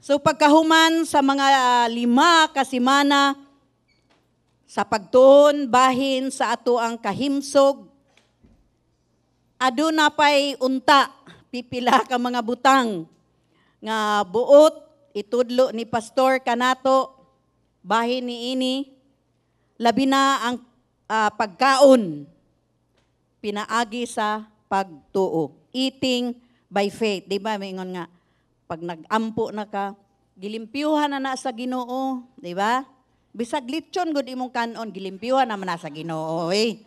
So pagkahuman sa mga 5 ka semana sa pagtuon bahin sa ato ang kahimsog, aduna pay unta pipila ka mga butang nga buot itudlo ni pastor kanato bahin niini, labi na ang pagkaon pinaagi sa pagtuo. Eating by faith. Di ba? Maingon nga, pag nag-ampo na ka, gilimpyuhan na sa Ginoo. Di ba? Bisag litson gud imong kanon, gilimpyuhan naman na sa Ginoo. Eh.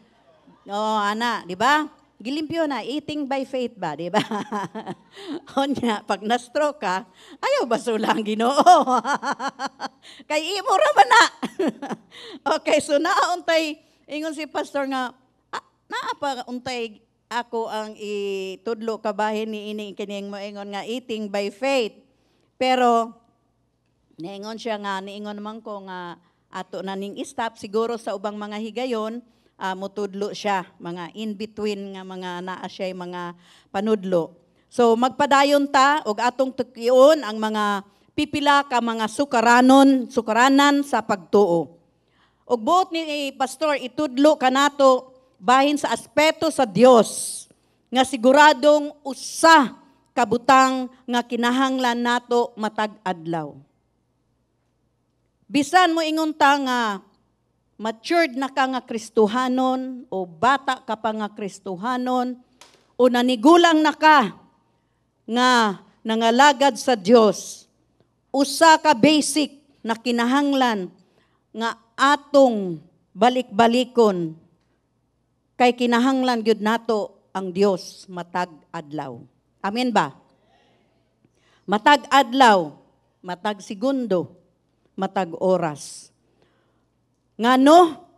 Ana, di ba? Gilimpyo na, eating by faith ba, di ba? Onya, pag na-stroke ka, ayaw basula ang Ginoo. Kay imo ra man na. Okay, so nauntay, ingon si pastor nga, naapa untay ako ang itudlo kabahin ni ini kining moingon nga eating by faith. Pero niingon siya nga, niingon man ko nga ato na ning stop siguro sa ubang mga higayon, mutudlo siya, mga in-between nga mga naa siya mga panudlo. So magpadayon ta og atong tukion ang mga pipila ka mga sukaranan sa pagtuo. Og buot ni pastor itudlo kanato bahin sa aspeto sa Dios nga siguradong usa kabutang nga kinahanglan nato matag adlaw. Bisan mo ingon ta nga matured na ka nga Kristohanon o bata ka pa nga Kristohanon o nanigulang na ka nga nangalagad sa Dios, usa ka basic na kinahanglan nga atong balik-balikon kay kinahanglan gyud nato ang Dios matag adlaw. Amen ba? Matag adlaw, matag segundo, matag oras. Ngano?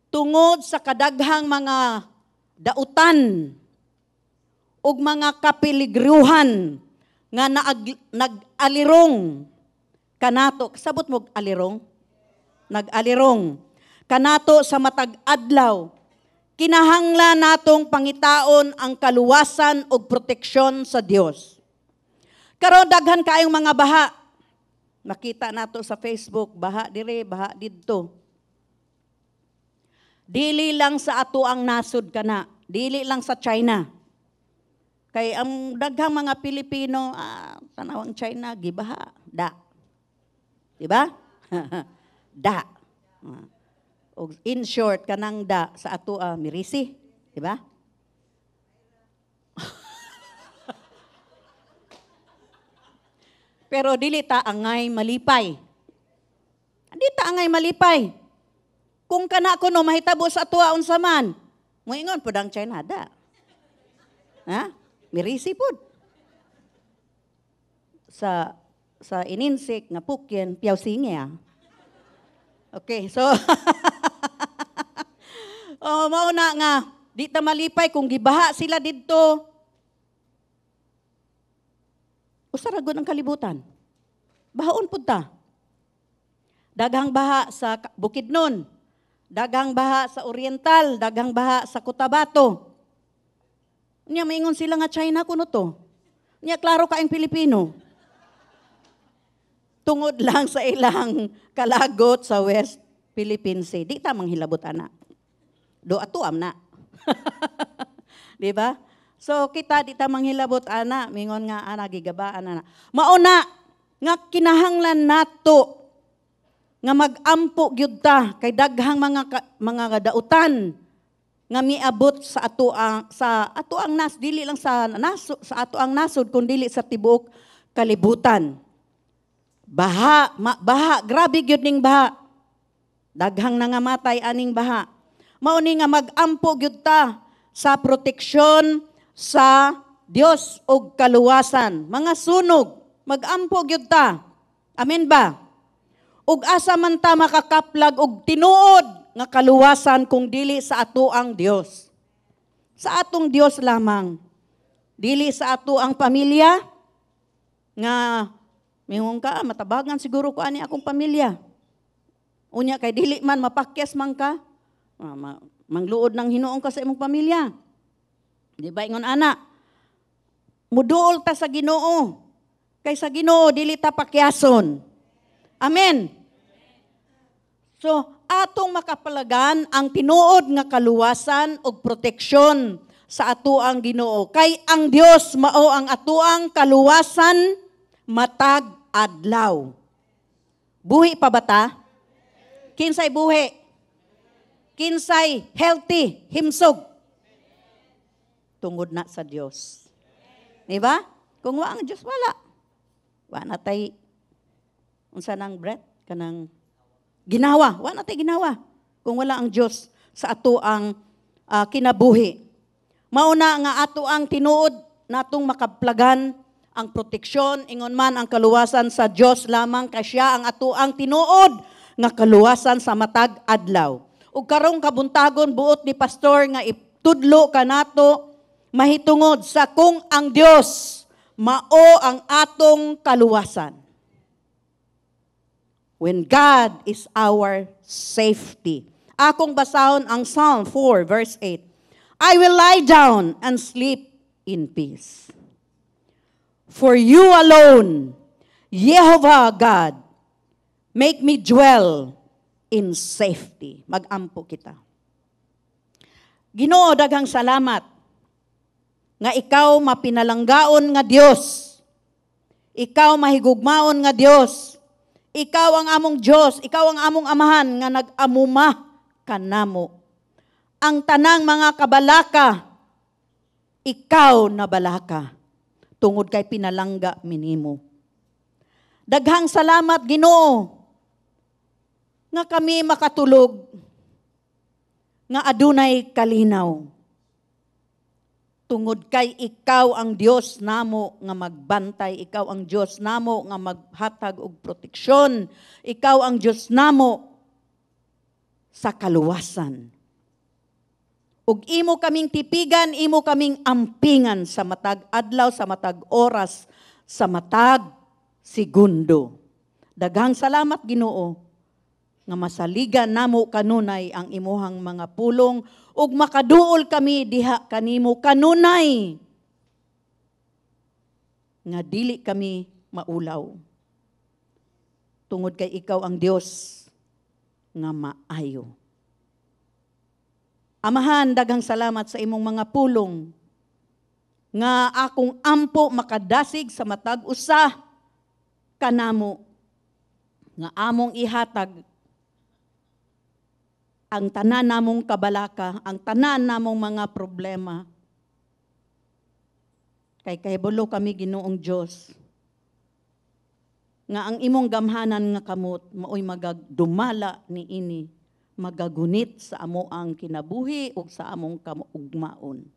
Tungod sa kadaghang mga dautan ug mga kapiligruhan nga nag-alirong kanato. Sabot mo alirong? Nag-alirong kanato sa matag adlaw. Kinahanglan natong pangitaon ang kaluwasan o proteksyon sa Dios. Karon daghan kaayong mga baha. Makita nato sa Facebook, baha dire, baha didto. Dili lang sa ato ang nasud kana, dili lang sa China. Kay ang daghang mga Pilipino, tanawang China, gibaha, da. Diba? Da. O in short, kanang da sa ato mirisi. Diba? Pero dili ta angay malipay. Di ta angay malipay. Kung kana kuno mahitabo sa ato unsa man, moingon pud ang China da. Ha? Mirisi pud. Sa ininsik nga pukyen piaw singe. Okay, so mao na nga di ta malipay kung gibaha sila didto. Usa ra gud ang kalibutan. Bahaon pud ta. Daghang baha sa Bukidnon, daghang baha sa Oriental, daghang baha sa Cotabato. Nya maingon sila nga China kuno to. Nya klaro ka ang Pilipino. Tungod lang sa ilang kalagot sa West Philippine Sea. Di ta manghilabot ana. Do atuam na. Di ba? So kita di ta manghilabot ana, mingon nga ana gigabaan ana. Mauna nga kinahanglan nato nga magampo gyud ta kay daghang mga dautan nga miabot sa ato ang nas dili lang sa ato ang nasod kundi sa tibuok kalibutan. Baha, grabe gyud ning baha. Daghang nangamatay aning baha. Mao ni nga magampo gyud ta sa proteksyon sa Dios og kaluwasan. Mga sunog, magampo gyud ta. Amen ba? Ug asa man ta makakaplag og tinuod nga kaluwasan kung dili sa ato ang Dios. Sa atong Dios lamang. Dili sa ato ang pamilya nga mihong ka matabagan siguro ko ani akong pamilya. Unya kay dili man mapakyas man ka. Mangluod ng Hinuong ka sa imong pamilya. Di ba ingon ana? Muduol ta sa Ginoo. Kay sa Ginoo dili ta pakyason. Amen. So, atong makapalagan ang tinuod nga kaluwasan ug proteksyon sa atoang Ginoo. Kay ang Dios mao ang atoang kaluwasan matag adlaw. Buhi pa ba ta? Kinsay buhi? Kinsay healthy, himsog? Tungod na sa Dios. Diba? Kung wa ang Dios, wala. Wa na tay unsa nang breath kanang ginawa. Wa na tay ginawa. Kung wala ang Dios sa ato ang kinabuhi. Mauna nga ato ang tinuod natong makaplagan ang proteksyon, ingon man ang kaluwasan sa Dios lamang kay siya ang ato ang tinuod nga kaluwasan sa matag adlaw. Ug karong kabuntagon buot ni pastor nga itudlo kanato mahitungod sa kung ang Dios mao ang atong kaluwasan. When God is our safety. Akong basahon ang Psalm 4 verse 8. I will lie down and sleep in peace. For you alone, Jehovah God, make me dwell in safety. Mag-ampo kita. Ginoo, daghang salamat nga ikaw mapinalanggaon nga Dios. Ikaw mahigugmaon nga Dios. Ikaw ang among Dios, ikaw ang among amahan nga nag-amuma kanamo. Ang tanang mga kabalaka, ikaw na balaka, tungod kay pinalangga minimo. Daghang salamat Ginoo nga kami makatulog nga adunay kalinaw. Tungod kay ikaw ang Dios namo nga magbantay, ikaw ang Dios namo nga maghatag og proteksyon, ikaw ang Dios namo sa kaluwasan. Ug imo kaming tipigan, imo kaming ampingan sa matag adlaw, sa matag oras, sa matag segundo. Daghang salamat Ginoo nga masaligan namo kanunay ang imuhang mga pulong ug makaduol kami diha kanimo kanunay nga dili kami maulaw. Tungod kay ikaw ang Dios nga maayo. Amahan, daghang salamat sa imong mga pulong nga akong ampo makadasig sa matag usa kanamo nga among ihatag ang tanan namong kabalaka, ang tanan namong mga problema. Kay kahibulo kami Ginoong Dios nga ang imong gamhanan nga kamot maoy magagdumala niini, magagunit sa amo ang kinabuhi ug sa among kaugmaon.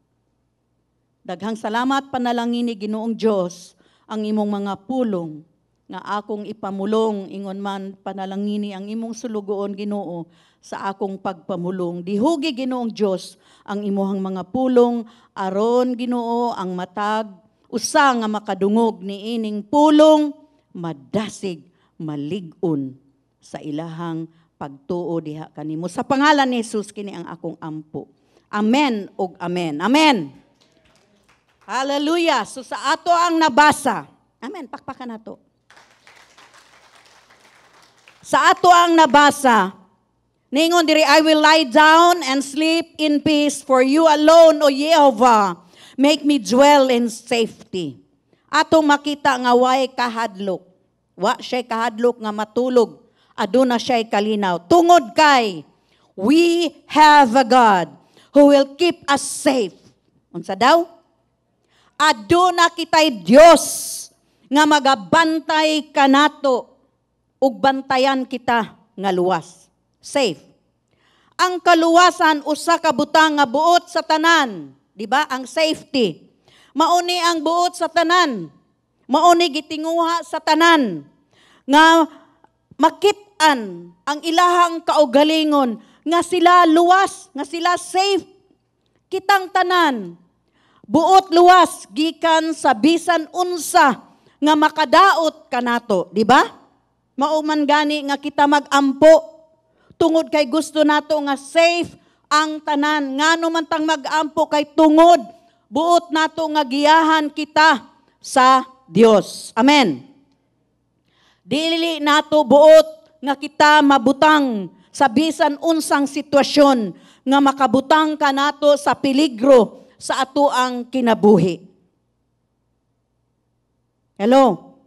Daghang salamat panalangin ni Ginoong Dios ang imong mga pulong nga akong ipamulong ingon man panalangini ang imong sulugoon Ginoo sa akong pagpamulong. Dihugi Ginoong Dios ang imong mga pulong aron Ginoo ang matag usa nga makadungog niining pulong madasig malig-on sa ilahang pagtuo diha kanimo. Sa pangalan ni Jesus kini ang akong ampo. Amen ug amen. Amen. Hallelujah. So sa ato ang nabasa. Amen. Pakpakan nato. Sa ato ang nabasa, ningon diri, I will lie down and sleep in peace, for you alone, O Jehovah, make me dwell in safety. Atong makita nga way kahadlok. Wa siya'y kahadlok nga matulog. Aduna siya'y kalinaw. Tungod kay, we have a God who will keep us safe. Unsa daw? Aduna kitay Dios nga magabantay kanato ug bantayan kita nga luwas. Safe. Ang kaluwasan usa ka butang nga buot sa tanan, di ba? Ang safety. Mauni ang buot sa tanan. Mauni gitinguha sa tanan nga makit-an ang ilahang kaugalingon nga sila luwas, nga sila safe. Kitang tanan buot luwas gikan sa bisan unsa nga makadaot kanato, di ba? Mauman gani nga kita mag-ampo tungod kay gusto nato nga safe ang tanan. Ngano man tang mag-ampo kay tungod buot nato nga giyahan kita sa Dios. Amen. Dili nato buot nga kita mabutang sa bisan unsang sitwasyon nga makabutang ka nato sa peligro sa ato ang kinabuhi. Hello?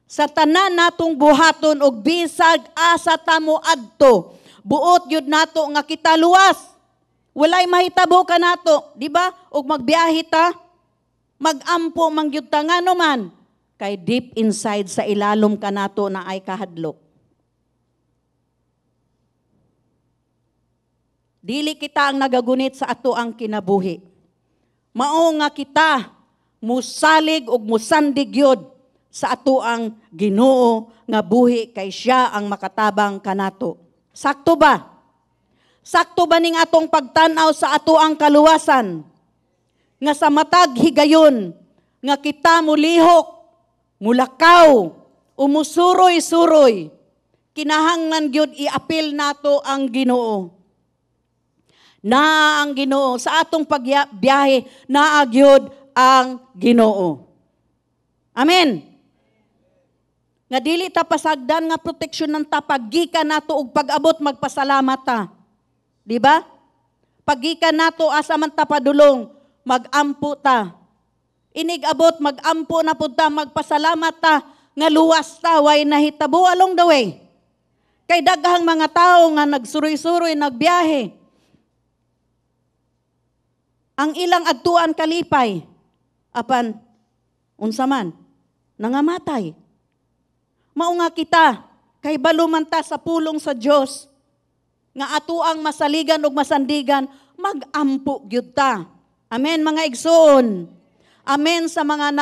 Sa tanan natong buhaton og bisag asa tamo adto, buot yun nato nga kita luwas. Walay mahitabo ka nato, di ba? Og magbiyahe ta, magampo mangyud ta ngano man. Kay deep inside sa ilalom ka nato na ay kahadlok. Dili kita ang nagagunit sa ato ang kinabuhi. Mao nga kita musalig og musandig yod sa ato ang Ginoo nga buhi kay siya ang makatabang kanato. Sakto ba? Sakto ba ning atong pagtan-aw sa ato ang kaluwasan? Nga sa matag higayon nga kita mulihok, mulakaw, umusuroy-suroy, kinahanglan gyud iapil nato ang Ginoo. Na ang Ginoo sa atong pagbiyahe, naagyod ang Ginoo. Amen. Nga dili ta pasagdan nga proteksyon ng ta paggikan nato og pag-abot magpasalamat ta. Di ba? Paggikan nato asa man ta padulong, magampo ta. Inig abot magampo na pud ta, magpasalamat ta nga luwas ta way nahitabo along the way. Kay daghang mga tao nga nagsuroy-suroy nagbiyahe. Ang ilang adtuan kalipay apan unsa man nangamatay. Mao nga kita kay baluman ta sa pulong sa Dios nga ato ang masaligan ug masandigan, magampo gyud ta. Amen mga igsoon. Amen sa mga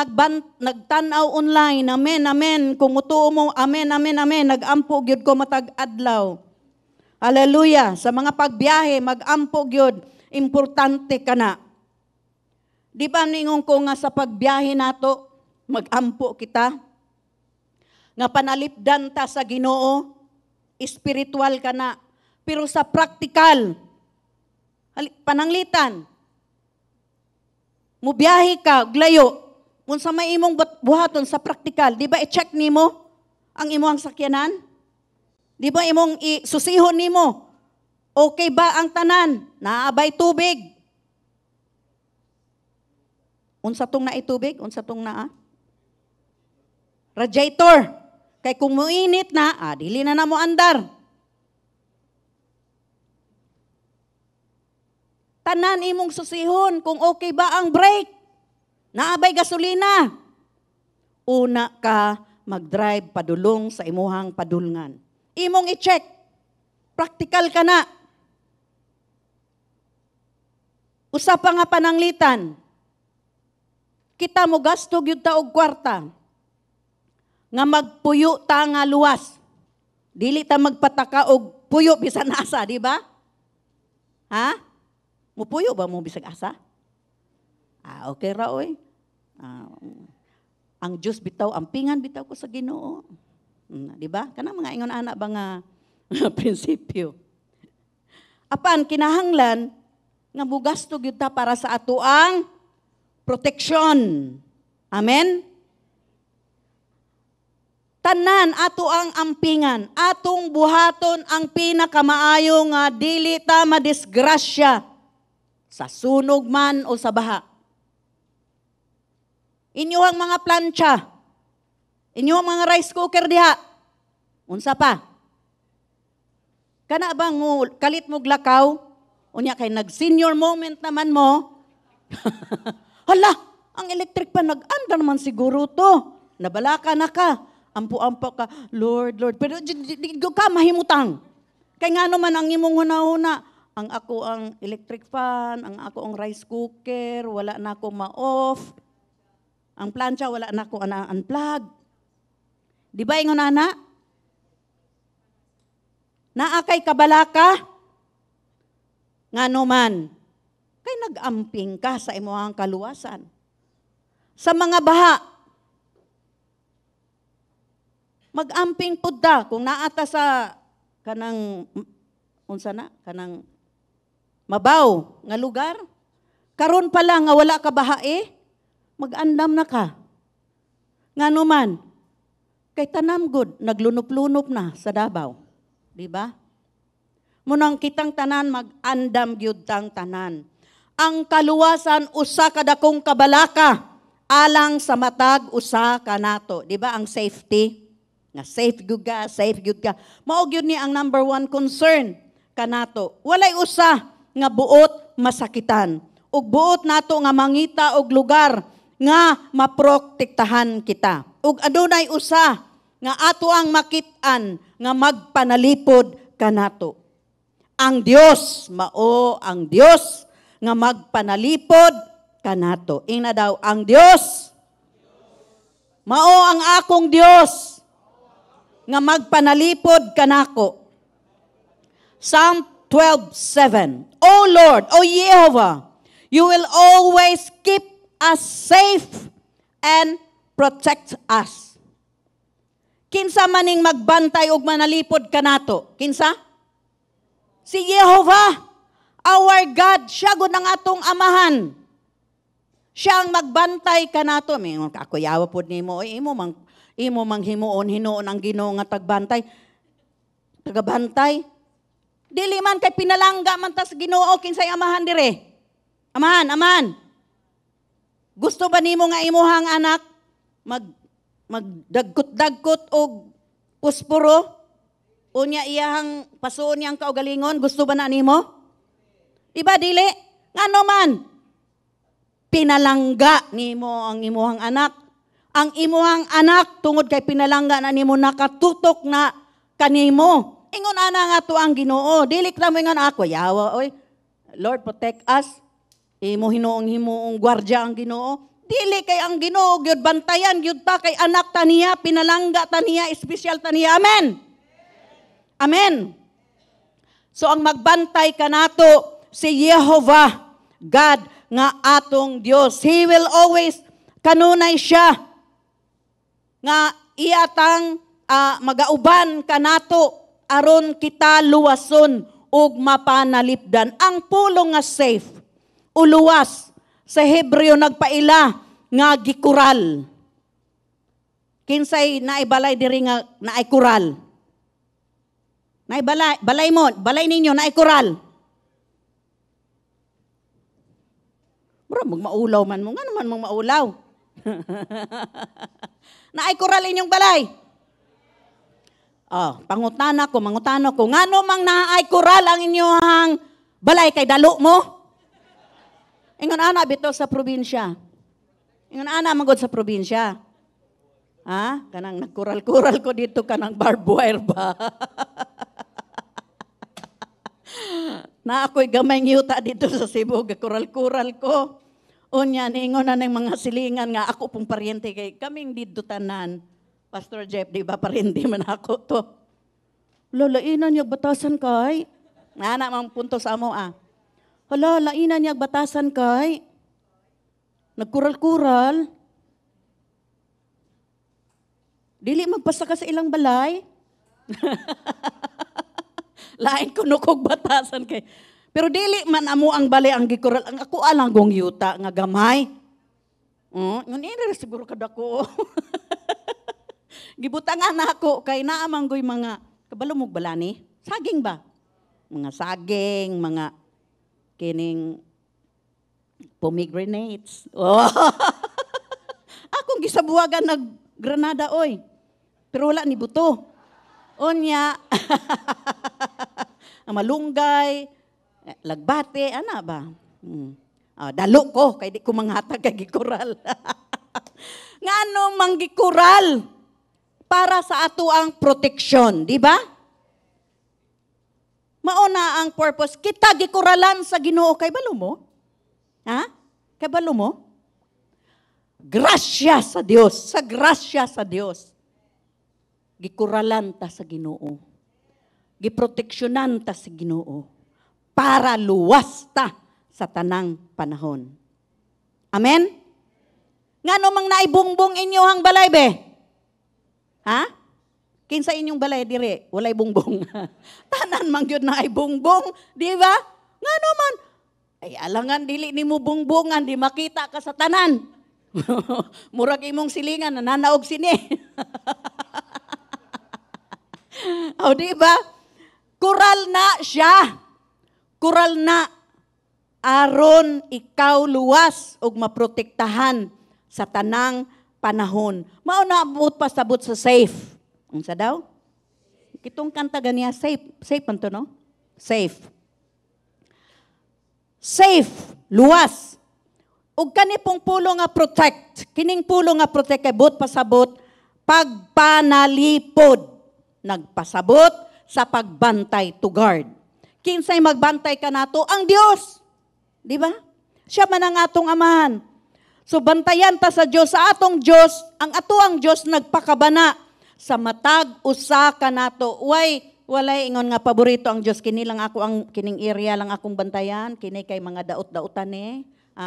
nagtanaw online. Amen, amen. Kung utuo mo, amen, amen, amen. Nagampo gyud ko matag adlaw. Hallelujah. Sa mga pagbiyahe, magampo gyud. Importante ka na. Di ba ningon ko nga sa pagbiyahe nato, magampo kita? Nga panalipdan ta sa Ginoo, espiritual ka na. Pero sa practical, pananglitan, mubiyahe ka, glayo, kung sa may imong buhaton sa praktikal, di ba i-check nimo ang imong sakyanan? Di ba imong susihon nimo? Okay ba ang tanan? Naabay tubig? Unsa tong na itubig? Unsa tong naa? Radiator. Kay kung muinit na, dili na mo andar. Tanan imong susihon kung okay ba ang brake. Naabay gasolina. Una ka mag-drive padulong sa imuhang padulngan. Imong i-check. Practical ka na. Usa pa nga pananglitan. Kita mo gasto gyud ta og kwarta. Nga magpuyo ta nga luwas. Dili ta magpataka og puyo bisan asa, di ba? Ha? Mupuyo ba mo bisag asa? Okay ra oy. Ang Diyos bitaw, ampingan bitaw ko sa Ginoo. Di ba? Kanang mga ingon anak ba nga prinsipyo. Apan kinahanglan nga mugasto gyud ta para sa ato ang proteksyon. Amen. Tanan ato ang ampingan, atong buhaton ang pinakamaayo nga dili ta madisgrasya sa sunog man o sa baha. Inyuhang mga plancha, inyuhang mga rice cooker diha. Unsa pa? Kana bang kalit mo glakaw? Unya kay nag-senior moment naman mo. Hala, ang electric pa nag-anda naman siguro to. Nabalaka na ka. Ampo-ampo ka, Lord, Lord. Pero di ka mahimutang. Kay nga naman ang imong huna-huna. Ang ako ang electric fan, ang ako ang rice cooker, wala na ako ma-off. Ang plancha, wala na ako unplug. Di ba ingon ana? Naakay kabalaka? Nga naman, kay nag-amping ka sa imong kaluwasan. Sa mga baha, mag-amping pud ta kung naata sa kanang unsa na kanang mabaw nga lugar. Karon pa lang nga wala ka bahae, mag-andam na ka. Ngano man, kay tanam good, naglunop-lunop na sa Davao. Di ba? Munang kitang tanan, mag-andam gyud tang tanan. Ang kaluwasan, usa kadakong kabalaka, alang sa matag, usa ka nato. Di ba? Ang safety. Nga safe gyud ka. Mao gyud ni ang number one concern kanato. Walay usa nga buot masakitan. Ug buot nato nga mangita og lugar nga maprotektahan kita. Ug adunay usa nga ato ang makit-an nga magpanalipod kanato. Ang Dios mao ang Dios nga magpanalipod kanato. Ina daw ang Dios mao ang akong Dios nga magpanalipod kanako. Psalm 12:7. O Lord, O Jehovah, you will always keep us safe and protect us. Kinsa maning magbantay og manalipod kanato? Kinsa? Si Jehovah, our God, siya gud ang atong amahan. Siya ang magbantay kanato. May kakuyawa pod nimo, imo mang hinuon ang Ginoo nga tagbantay. Tagabantay. Dili man kay pinalangga man ta sa Ginoo kinsay amahan dire. Amahan. Gusto ba nimo nga imuhang anak magdagkot-dagkot og pusporo? Unya iyahang pasuon niyang kaugalingon, gusto ba na nimo? Diba dili? Ngano man? Pinalangga nimo ang imuhang anak. Ang imuhang anak tungod kay pinalangga na nimo nakatutok na kanimo. Ingon ana nga to ang Ginoo. Dili ka mo ingon ako yawa oy. Lord protect us. Imo himuong gwardiya ang Ginoo. Dili kay ang Ginoo gyud bantayan gyud ta kay anak ta niya, pinalangga ta niya, espesyal ta niya. Amen. Amen. So ang magbantay kanato si Jehovah God nga atong Dios. He will always kanunay siya nga iyatang magauban kanato aron kita luwason ug mapanalipdan. Ang pulong nga safe uluwas sa Hebreo nagpaila nga gikural. Kinsay naibalay diri nga naay kural? Balay mo, balay ninyo naay kural. Bro, magmaulaw man mo. Ngano man mong maulaw? Naay kural inyong balay. Oh, mangutana ko. Ngano mang naay kural ang inyong balay kay dalo mo? Ingon ana bitaw sa probinsya. Ingon ana magod sa probinsya. Ha? Kanang nagkural-kural ko dito kanang barbed wire ba? Na ako'y gamay ngiyuta dito sa Cebu, kural-kural ko. Unya, ningon na ng mga silingan nga ako pong paryente kay kaming dito tanan. Pastor Jeff, di ba paryente man ako to? Lainan niya batasan kay. Nana mang punto sa amo Hala, lainan niya batasan kay. Nagkural-kural. Dili magpasa ka sa ilang balay. Lain ko nukog batasan kay. Pero dili man amo ang balay ang gikural. Ang ako alang gong yuta nga gamay. Ngunit siguro kadako. Gibutangan ako kay naamanggoy mga kabalo mo balani. Saging ba? Mga saging, mga kining pomegranates. Oh. Akong gisabuagan nag Granada oy. Pero wala ni buto. Onya. Ang malunggay, lagbate, ana ba? Dalo ko kay di ko manghatag kay gikural. Ngano manggikural para sa ato ang proteksyon, di ba? Mauna ang purpose. Kita gikuralan sa Ginoo kay balo mo? Ha? Kay balo mo? Grasya sa Dios, sa grasya sa Dios. Gikuralan ta sa Ginoo. Giproteksyonan ta sa Ginoo para luwas ta sa tanang panahon. Amen? Ngano mang naibungbong inyohang balay be? Ha? Kinsa inyong balay dire, walay bungbong. Tanan man gyud na ay bungbong, di ba? Ngano man? Ay alangan dili nimo bungbongan, di makita ka sa tanan. Murag imong silingan, nananaog sini. O, di ba? Kural na siya. Kural na. Aron ikaw luwas ug maprotektahan sa tanang panahon. Mao na abot pasabot sa safe. Unsa daw? Kitong kanta ganiya, safe. Safe man to, no? Safe. Safe, luwas. Ug kani pong pulo nga protect. Kining pulo nga protect kay but pasabot pagpanalipod. Nagpasabot sa pagbantay to guard. Kinsay magbantay kanato? Ang Dios. Di ba? Siya man ang atong amahan. So bantayan ta sa Dios, sa atong Dios, ang atuang Dios nagpakabana sa matag usa kanato. Walay ingon nga paborito ang Dios, kini lang ako ang kining area lang akong bantayan, kini kay mga daot-daotan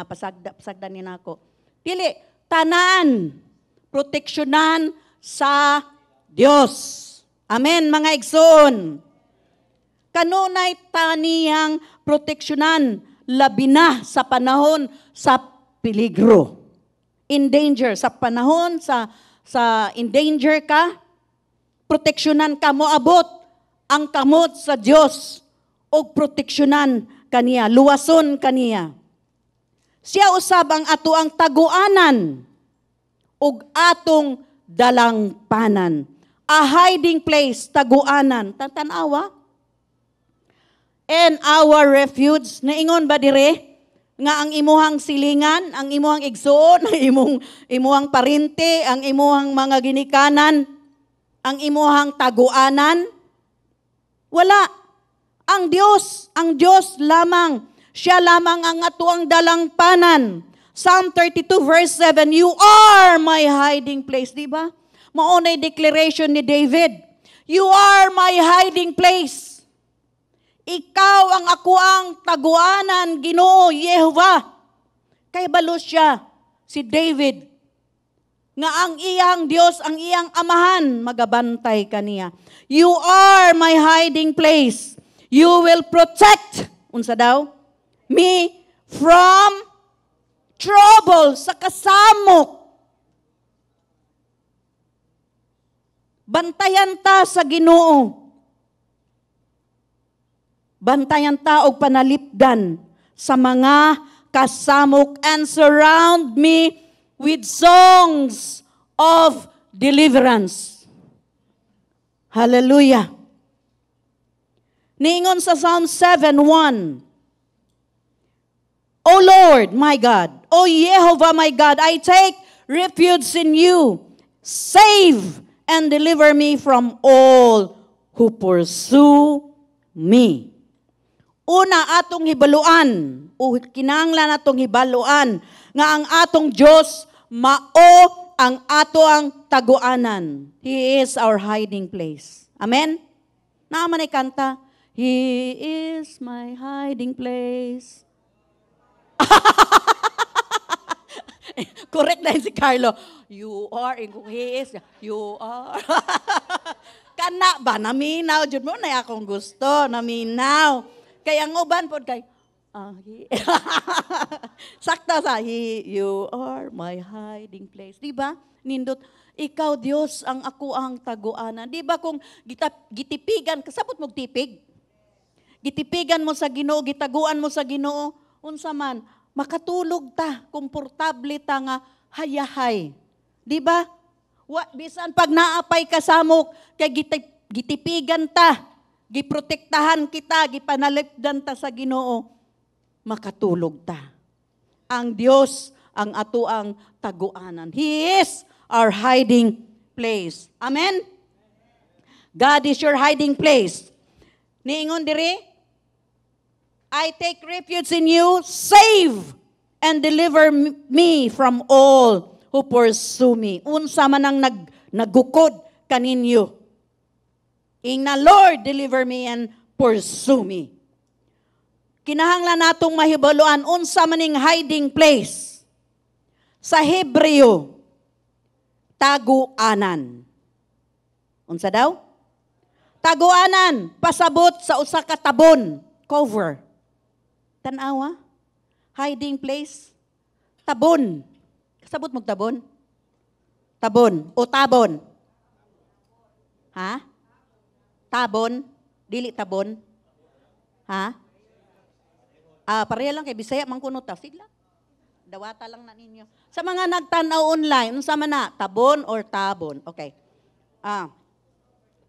pasagdan ni nako. Dili tanan proteksyonan sa Dios. Amen, mga igsoon. Kanunay taniyang proteksyonan labi na sa panahon sa peligro. In danger, sa panahon sa in danger ka, proteksyonan ka mo abot ang kamot sa Dios o proteksyonan kaniya, luwason kaniya. Siya usab ang ato ang taguanan ug atong dalangpanan. A hiding place, taguanan. Tantanawa? And our refuge. Naingon ba dire? Nga ang imuhang silingan, ang imuhang igsoon, ang imuhang parinte, ang imuhang mga ginikanan, ang imuhang taguanan. Wala. Ang Diyos lamang. Siya lamang ang atuang dalangpanan. Psalm 32 verse 7, you are my hiding place. Diba? Maunay declaration ni David. You are my hiding place. Ikaw ang ako ang taguanan, Ginoo, Yehova. Kay balo siya, si David, nga ang iyang Dios, ang iyang amahan, magabantay kaniya. You are my hiding place. You will protect, unsa daw? Me from trouble, sa kasamok. Bantayan ta sa Ginoo. Bantayan ta og panalipdan sa mga kasamok and surround me with songs of deliverance. Hallelujah. Niingon sa Psalm 7:1. O Lord, my God, O Jehovah, my God, I take refuge in you. Save and deliver me from all who pursue me. Una atong hibaluan, o kinahanglan atong hibaluan, nga ang atong Diyos mao ang ato ang taguanan. He is our hiding place. Amen? Naaman ay kanta, He is my hiding place. Correct na yun si Carlo. You are, he is, you are. Kana ba? Naminaw. Diyan mo na akong gusto. Naminaw. Kaya ang uban po kay, sakta sa, you are my hiding place. Diba? Nindot, ikaw Diyos ang ako ang taguanan. Diba kung gitipigan, kasabot mong tipig? Gitipigan mo sa Ginoo, gitaguan mo sa Ginoo, unsa man, makatulog ta, komportable ta nga hayahay. Di ba? Bisan pag naapay kasamok, kay gitipigan ta, giprotektahan kita, gipanalipdan ta sa Ginoo, makatulog ta. Ang Dios ang ato ang taguanan. He is our hiding place. Amen? God is your hiding place. Niingon diri, I take refuge in you, save and deliver me from all who pursue me. Unsa man ang nagukod kaninyo. Ingna, Lord, deliver me and pursue me. Kinahanglan natong mahibaluan, unsa maning hiding place. Sa Hebreo, taguanan. Unsa daw? Taguanan, pasabot sa usa ka tabon, cover. Tanawa, hiding place, tabon. Sabot mo tabon? Tabon o tabon? Ha? Tabon? Dili tabon? Ha? Pareha lang kay Bisaya mangkunot ta. Sigla. Dawata lang na ninyo. Sa mga nagtanaw online, unsa man na, tabon or tabon? Okay.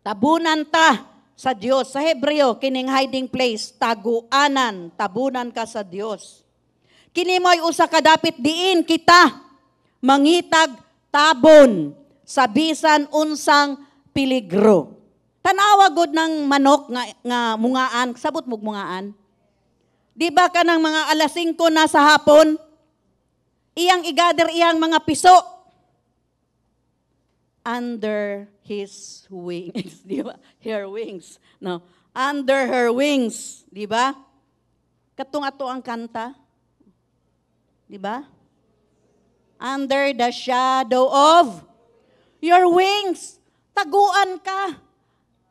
Tabunan ta sa Dios. Sa Hebreo, kining hiding place, taguanan, tabunan ka sa Dios. Kini mo'y usa ka dapit diin kita mangitag tabon sa bisan unsang peligro. Tanawa gud ng manok nga mungaan, sabot mo mungaan. Di ba ka ng mga alas 5 na sa hapon, iyang igather iyang mga piso under his wings, di ba? Her wings. No, under her wings, di ba? Katong ato ang kanta. Di ba? Under the shadow of your wings. Taguan ka.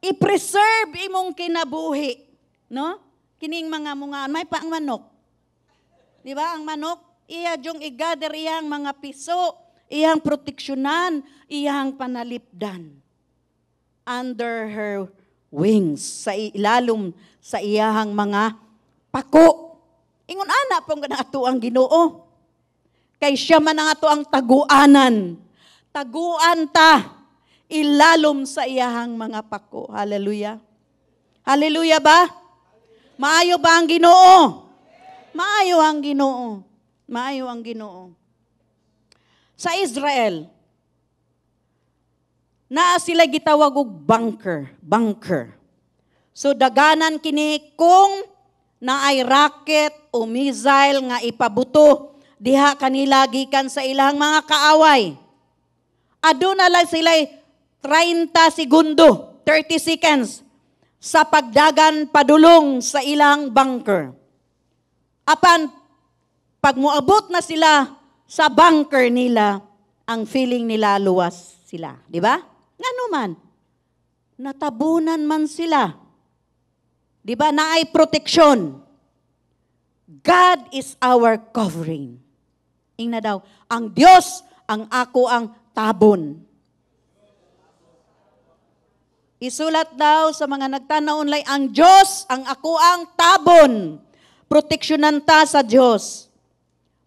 I-preserve imong kinabuhi, no? Kining mga mungaan, may pa ang manok. Di ba? Ang manok, iya jong i-gather iyang mga piso, iyang proteksyonan, iyang panalipdan. Under her wings, sa ilalom sa iyang mga pako. Ingon ana pong ato ang Ginoo. Kay siya man ang ato ang taguanan. Taguan ta, ilalom sa iyang mga pako. Hallelujah. Hallelujah ba? Maayo ba ang Ginoo? Maayo ang Ginoo. Maayo ang Ginoo. Sa Israel, naa sila gitawag og bunker. So daganan kini kung naay rocket o missile nga ipabuto diha kanila gikan sa ilang mga kaaway. Aduna lang sila 30 segundo, 30 seconds sa pagdagan padulong sa ilang bunker. Apan, pag muabot na sila sa bunker nila, ang feeling nila luwas sila. Di ba? Ngano man? Natabunan man sila. Di ba? Naay proteksyon. God is our covering. Ingna daw, ang Diyos ang ako ang tabon. Isulat daw sa mga nagtanaw online, ang Diyos ang ako ang tabon. Proteksyonan ta sa Diyos.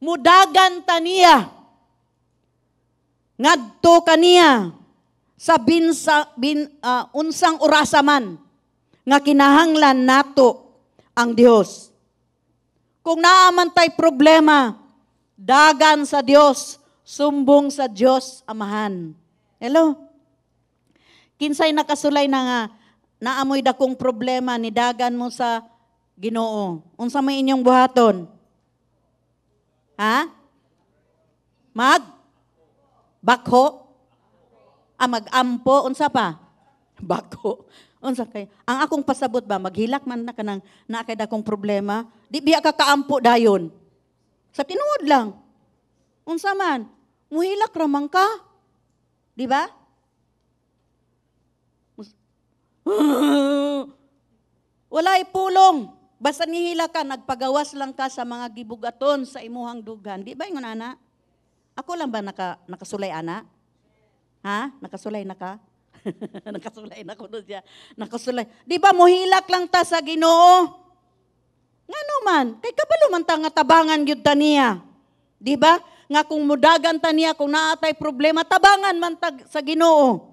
Mudagan ta niya. Ngadto kaniya sa unsang orasaman nga kinahanglan nato ang Dios. Kung naaman tay problema, dagan sa Dios, sumbong sa Dios Amahan. Hello? Kinsay nakasulay na nga, naamoy dakong problema, nidagan mo sa Ginoo. Unsa may inyong buhaton? Ha? Bakho? Mag-ampo? Unsa pa? Bakho. Unsa kay? Ang akong pasabot ba, maghilak man na ka ng nakay dakong problema, di biya ka kaampo dayon. Sa tinuod lang. Unsa man? Muhilak ramang ka. Di ba? Walay pulong. Basta nihila ka, nagpagawas lang ka sa mga gibugaton sa imuhang dugan. Di ba yung ana? Ako lang ba nakasulay, ana? Ha? Nakasulay na ka? Nakasulay na ko siya. Nakasulay. Di ba muhilak lang ta sa Ginoo? Ngano man? Kay kabalo man ta nga tabangan gyud ta niya. Di ba? Nga kung mudagan ta niya, kung naatay problema, tabangan man ta sa Ginoo.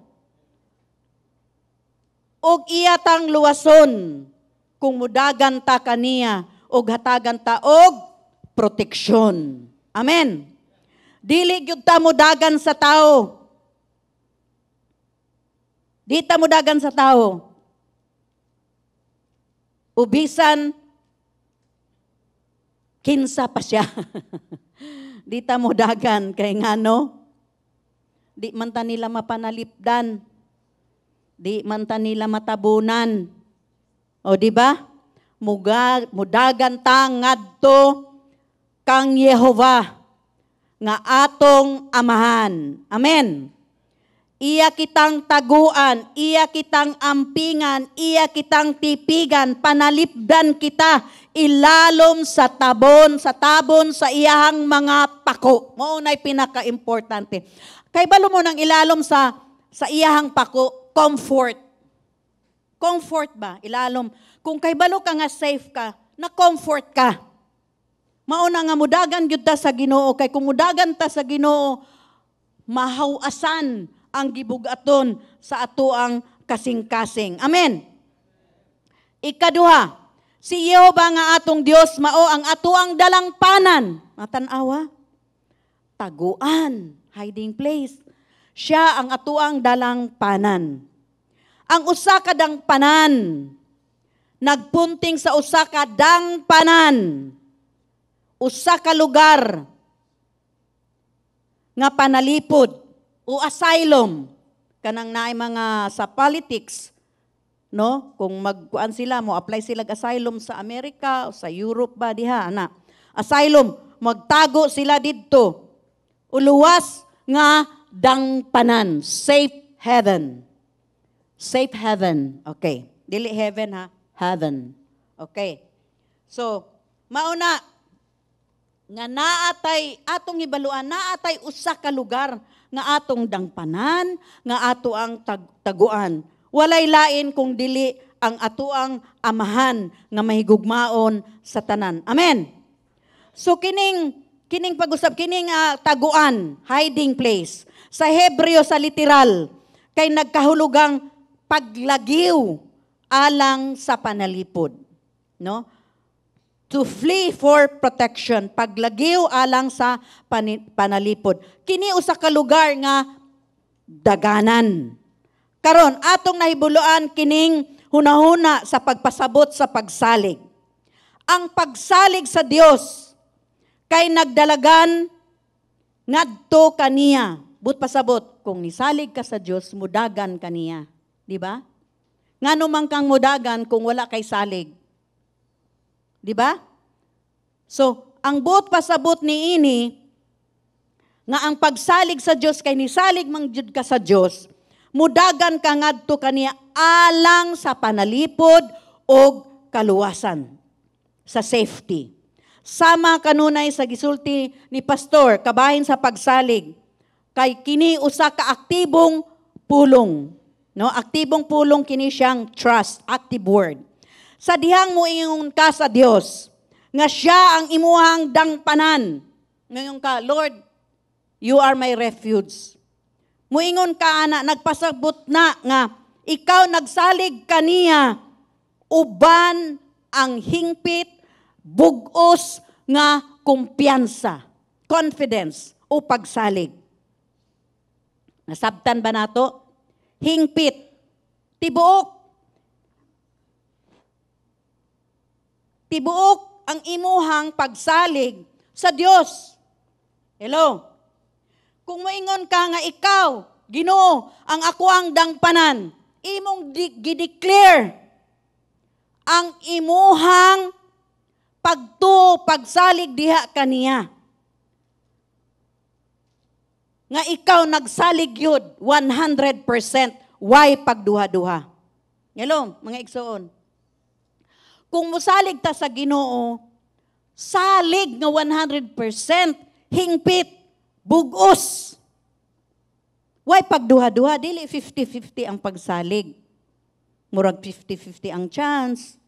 Og iya tang luwason kung mudagan ta kaniya og hatagan ta og proteksyon. Amen. Dili gyud ta mudagan sa tao. Di ta mudagan sa tao. Ubisan kinsa pa siya. Di ta mudagan kay ngano? Di man ta nila mapanalipdan. Di man ta nila matabunan. O di ba? Mudagan ta ngadto kang Yehova nga atong Amahan. Amen. iya kitang taguan, iya kitang ampingan, iya kitang tipigan, panalipdan kita, ilalom sa tabon sa iyahang mga pako. Mao na'y pinaka-importante. Kay balo mo nang ilalom sa iyahang pako, comfort. Comfort ba? Ilalom. Kung kay balo ka nga safe ka, na comfort ka. Mauna nga mudagan gyud ta sa Ginoo, kay kung mudagan ta sa Ginoo, mahawasan ang gibugaton sa atoang kasing-kasing. Amen. Ikaduha, si Jehova nga atong Dios mao ang atoang dalangpanan. Matanawa? Taguan, hiding place. Siya ang atoang dalangpanan. Ang usa ka dangpanan nagpunting sa usa ka dangpanan. Usa ka lugar nga panalipod o asylum kanang naay mga sa politics, no? Kung magkuan sila mo apply sila asylum sa Amerika o sa Europe ba diha ana. Asylum, magtago sila didto. Uluwas nga dangpanan, safe haven. Safe haven. Okay. Dili heaven ha, heaven. Okay. So, mauna nga naatay atong ibaluan, naatay usa ka lugar nga atong dangpanan, nga ato ang taguan. Walay lain kung dili ang ato ang amahan nga mahigugmaon sa tanan. Amen. So kining pag-usab kining taguan, hiding place. Sa Hebreo sa literal kay nagkahulugang paglagiw alang sa panalipod, no? To flee for protection, paglagiw alang sa panalipod. Kini usa ka lugar nga daganan. Karon atong nahibuluan kining hunahuna sa pagpasabot sa pagsalig. Ang pagsalig sa Dios kay nagdalagan ngadto kaniya. But pasabot kung nisalig ka sa Dios, mudagan kaniya, di ba? Ngano man kang mudagan kung wala kay salig? Di ba? So, ang buot pasabot ni ini, nga ang pagsalig sa Diyos, kay nisalig mang jud ka sa Diyos, mudagan ka ngadto kaniya alang sa panalipod o kaluwasan, sa safety. Sama kanunay sa gisulti ni Pastor, kabahin sa pagsalig, kay kini usa ka aktibong pulong. No? Aktibong pulong kini siyang trust, active word. Sa dihang mo ingon ka sa Dios, nga siya ang imuhang dangpanan. Ngayon ka, Lord, you are my refuge. Muingon ka, ana, nagpasabot na nga, ikaw nagsalig kaniya, uban ang hingpit, bugos nga kumpiyansa, confidence, o pagsalig. Nasabtan ba nato? Hingpit, tibuok ang imuhang pagsalig sa Dios. Hello? Kung moingon ka nga ikaw, Ginoo, ang ako ang dangpanan, imong gideclare ang imuhang pagsalig diha kaniya. Nga ikaw nagsalig yun 100%, why pagduha-duha? Hello, mga igsoon. Kung musalig ta sa Ginoo, salig nga 100%, hingpit, bugos. Why pagduha-duha? Dili 50-50 ang pagsalig. Murag 50-50 ang chance,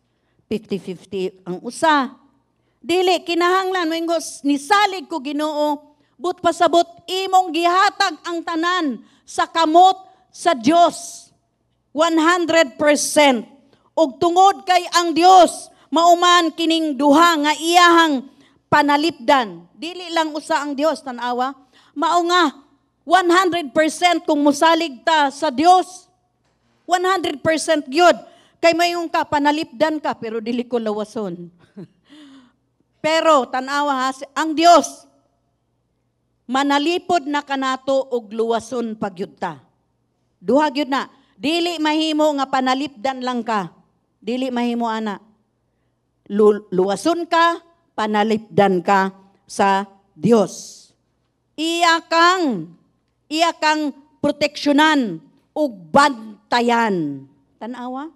50-50 ang usa. Dili, kinahanglan, nisalig ko Ginoo, but pasabot imong gihatag ang tanan sa kamot sa Dios 100%. Og tungod kay ang Dios mauman kining duha nga iyahang panalipdan. Dili lang usa ang Dios, tanawa. Mao nga 100% kung musalig ta sa Dios. 100% gyud. Kay mayong ka panalipdan ka pero dili ko lawason. Pero tanawa ha, ang Dios manalipod na kanato og luwason pagyud ta. Duha gyud na. Dili mahimo nga panalipdan lang ka. Dili mahimo ana. Luwason ka, panalipdan ka sa Dios. Iya kang proteksyonan ug bantayan. Tanawa?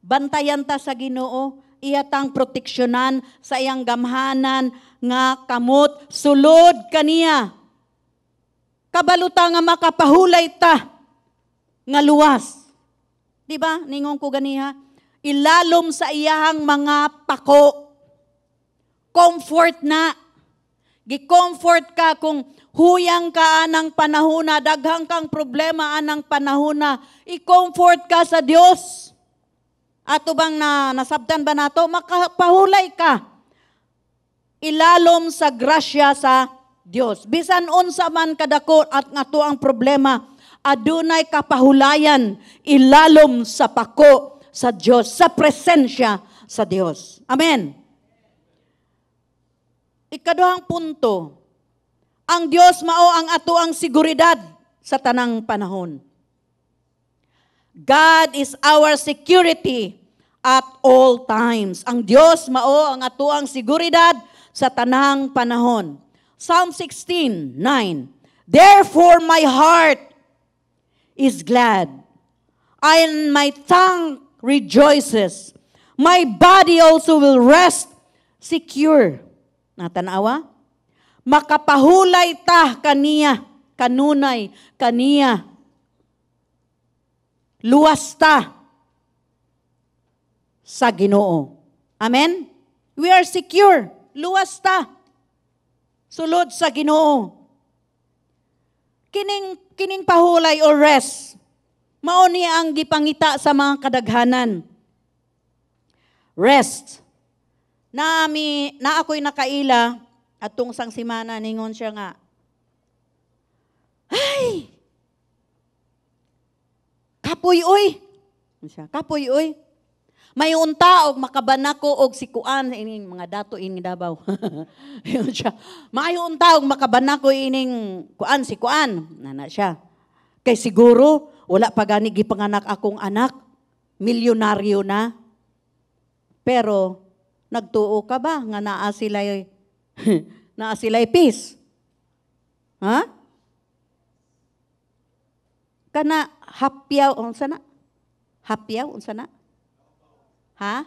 Bantayan ta sa Ginoo, iyatang proteksyonan sa iyang gamhanan nga kamot sulod kaniya. Kabaluta nga makapahulay ta nga luwas. Di ba? Ningon ko ganiha, ilalom sa iyahang mga pako. Comfort na. Gi-comfort ka kung huyang ka anang panahona, daghang kang problema anang panahona, i-comfort ka sa Dios. Ato bang nasabtan ba nato? Makapahulay ka. Ilalom sa grasya sa Dios. Bisan unsa man kadako at ngato ang problema, adunay kapahulayan, ilalom sa pako sa Dios, sa presensya sa Dios. Amen. Ikaduhang punto, ang Dios mao ang ato ang seguridad sa tanang panahon. God is our security at all times. Ang Dios mao ang ato ang seguridad sa tanang panahon. Psalm 16:9. Therefore my heart is glad, and my tongue rejoices. My body also will rest secure. Natanawa? Makapahulay ta kaniya, kanunay, kaniya. Luwas ta sa Ginoo. Amen? We are secure. Luwas ta. Sulod sa Ginoo. Kining pahulay o rest, mao niya ang gipangita sa mga kadaghanan. Rest. Na ako'y nakaila atong sang simana ningon siya nga, ay, kapoy oy. Kapoy oy. May unta og makabanako og sikuan ining mga dato ini Davao. Yun siya. May unta og makabanako ining kuan sikuan. Nana siya. Kay siguro wala pa gani gipanganak akong anak, milyonaryo na. Pero nagtuo ka ba nga naa sila'y peace? Ha? Kana hapyaw unsa na? Hapyaw unsa na? Ha?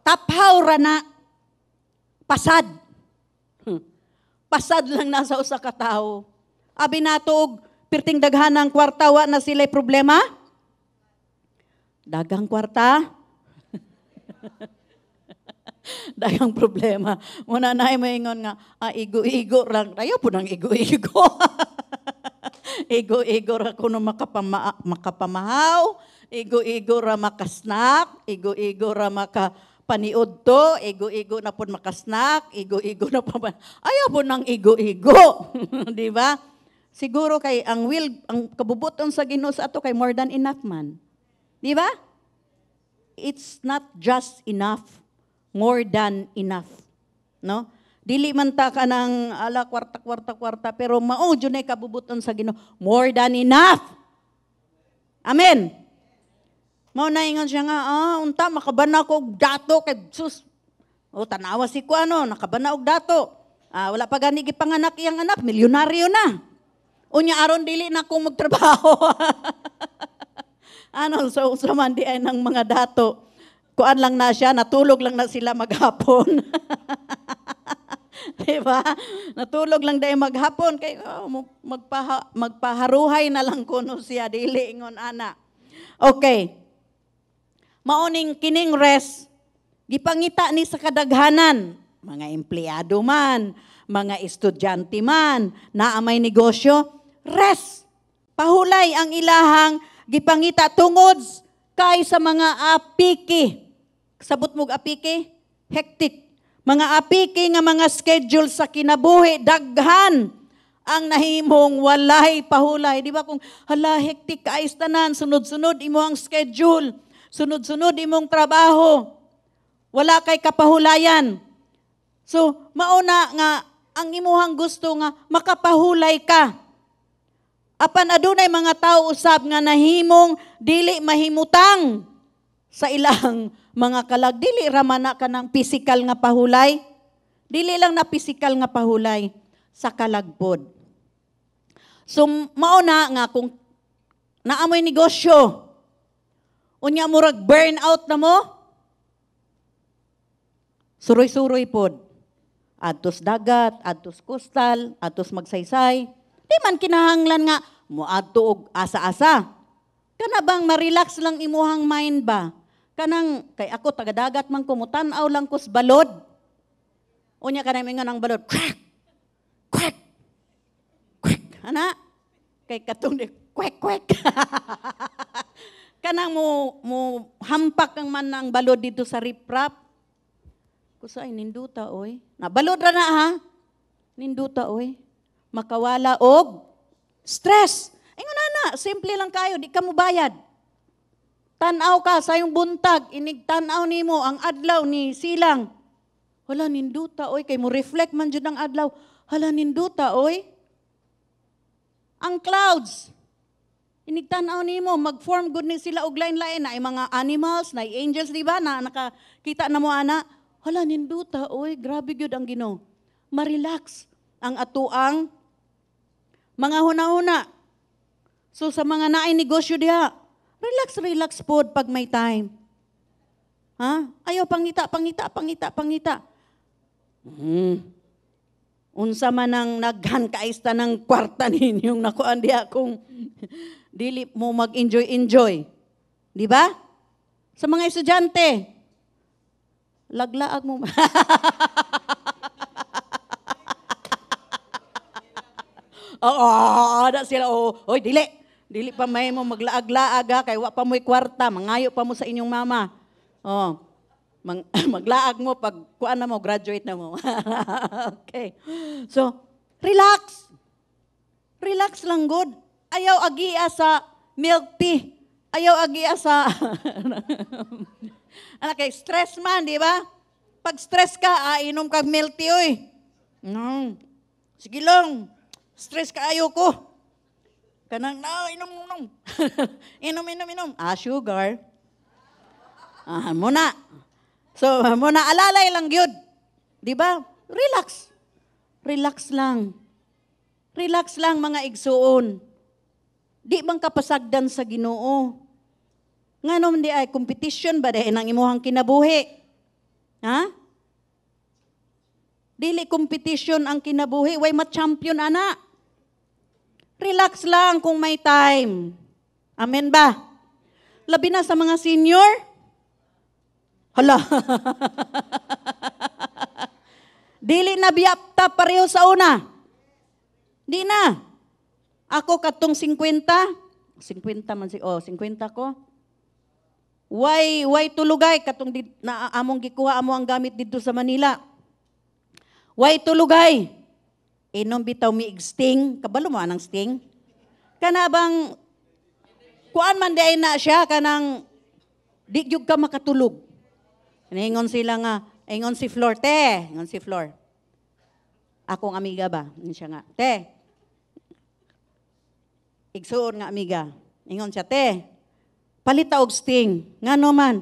Taphaw ra na. Pasad. Pasad lang nasa usa ka tawo. Abi nato og pirting daghanang kwarta wa na sila'y problema? Dagang kwarta? Dagang problema. Muna na ay maingon nga, igo-igo lang. Ayaw po nang igo-igo. Igo-igo ra kuno makapamahaw. Igo-igo ra makasnack. Igo-igo ra makapaniod to. Igo-igo na po makasnack. Igo-igo na po. Ayaw po nang igo-igo. Di ba? Siguro kay ang kabubuton sa Ginoo sa ato kay more than enough man. Di ba? It's not just enough. More than enough. No? Dili man ta ka ng kwarta, pero mao dyan ay kabubuton sa Ginoo. More than enough. Amen. Mao na ingon siya nga, unta, makabana ko og dato, kay sus. O, tanawa si ko, nakabana og dato. Wala pa gani gipanganak iyang anak, milyonaryo na. Unya aron dili na kong magtrabaho. So man di ay ng mga dato. Kuan lang na siya, natulog lang na sila maghapon. Diba? Natulog lang dahil maghapon. Kay, magpaharuhay na lang kuno siya, dili ingon ana. Okay. Mauning kining rest, gipangita ni sa kadaghanan. Mga empleyado man, mga estudyante man, na may negosyo, rest. Pahulay ang ilahang gipangita tungod kay sa mga apiki. Sabot mog apiki, hectic. Mga apiki nga mga schedule sa kinabuhi, daghan ang nahimong walay pahulay. Di ba kung hectic ka tanan, sunod-sunod imo ang schedule, sunod-sunod imong trabaho, wala kay kapahulayan. So, mauna nga, ang imuhang gusto nga, makapahulay ka. Apan adunay mga tao usab nga nahimong dili mahimutang sa ilang mga kalag. Dili raman na ka ng physical nga pahulay. Dili lang na physical nga pahulay sa kalagpod. So, mauna nga kung naamoy negosyo, unya murag burnout na mo, suroy-suroy pod. Adtos dagat, adtos kustal, adtos magsaysay. Di man kinahanglan nga, muadto og asa-asa. Kana bang ma-relax lang imuhang mind ba? Kanang, kay ako, taga-dagat man ko, mutanaw lang ko sa balod. Unya ka namin nga ng balod, crack, quack, quack, ana? Kay katong di, quack, quack. Kanang mo hampak ang man ng balod dito sa riprap. Kusay, ninduta, oy. Nabalod ra na, ha? Ninduta, oy. Makawala og stress. Ingon na, simple lang kayo, di ka mo bayad. Tanaw ka sa yung buntag, inigtanaw nimo ang adlaw ni silang. Hala, ninduta, oy. Kay mo reflect man dyan ang adlaw. Hala, ninduta, oy. Ang clouds, inigtanaw nimo, mag-form good ni sila og lain-lain na mga animals, na angels, di ba? Na nakakita na mo, ana. Hala, ninduta, oy. Grabe gyud ang Ginoo. Ma-relax ang atuang mga huna-huna. So sa mga naay negosyo diha, relax pod pag may time. Ha? Ayaw pangita. Unsa man ang naghan kaista ng kwarta ninyong nakuan diha kung dili mo mag-enjoy. Di ba? Sa mga estudyante, laglaag mo. Ada sila, oy, dili pa may mo maglaag-laag ha, kay wa pa mo'y kwarta, mangayo pa mo sa inyong mama. Oh, maglaag mo pag kuan na mo, graduate na mo. Okay. So, relax. Relax lang good. Ayaw agia sa milk tea. Ayaw agia sa kay stress man, di ba? Pag stress ka, inom kag milk tea, oy. Sige lang. Stress ka ayoko. Kanang, inom. inom. Sugar. Muna. So, muna, alalay lang yun. Di ba? Relax. Relax lang. Relax lang, mga igsuon. Di bang kapasagdan sa Ginoo? Nga naman di ay competition ba dahil nang imuhang kinabuhi? Ha? Dili competition ang kinabuhi. Way ma-champion, ana. Relax lang kung may time. Amen ba? Labi na sa mga senior? Hala. Dili na biyapta pareho sa una. Di na. Ako katong 50 man 50 ko. Why tulugay katong na among gikuha amo ang gamit dito sa Manila. Why tulugay? Inom bitaw mi sting, kabalo mo anang sting. Kana bang kuan man day na siya kanang di gyud ka makatulog. Ingon sila nga, ingon si Flor, ingon si Flor. Akong amiga ba? Siya nga, igsuon nga amiga. Ingon siya, palita og sting. Ngano man?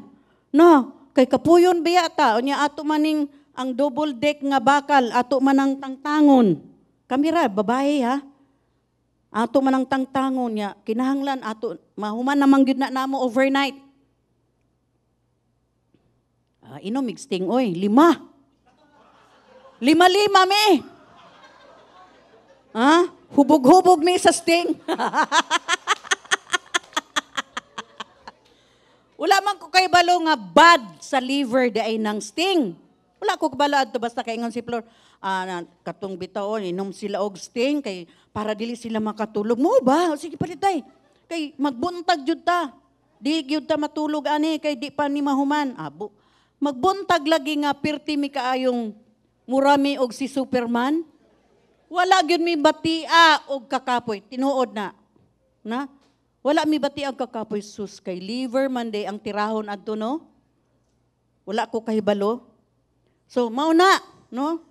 No, kay kapuyon biya ta. Unya ato maning ang double deck nga bakal, ato man ang tangtangon. Kamera, babae ha. Ato man ang tangtangon niya, kinahanglan ato, mahuman namang gyud na namo overnight. Inom sting, oy, 5. 5 mi. Hubog-hubog mi sa sting. Wala man ko kay balo nga bad sa liver day ng sting. Wala ko kabalo adto basta kay ingon si Flor, katong bitaon inom sila og sting kay para dili sila makatulog. Mo ba? Sige palitay. Kay magbuntag jud ta. Di gyud ta matulog ani kay di pa ni mahuman. Magbuntag lagi nga pirti mi kaayong murami og si Superman. Wala gyud mi batia og kakapoy. Tinuod na. Wala mi batia og kakapoy sus kay liver man day ang tirahon adto no. Wala ko kahibalo. So mao na, no?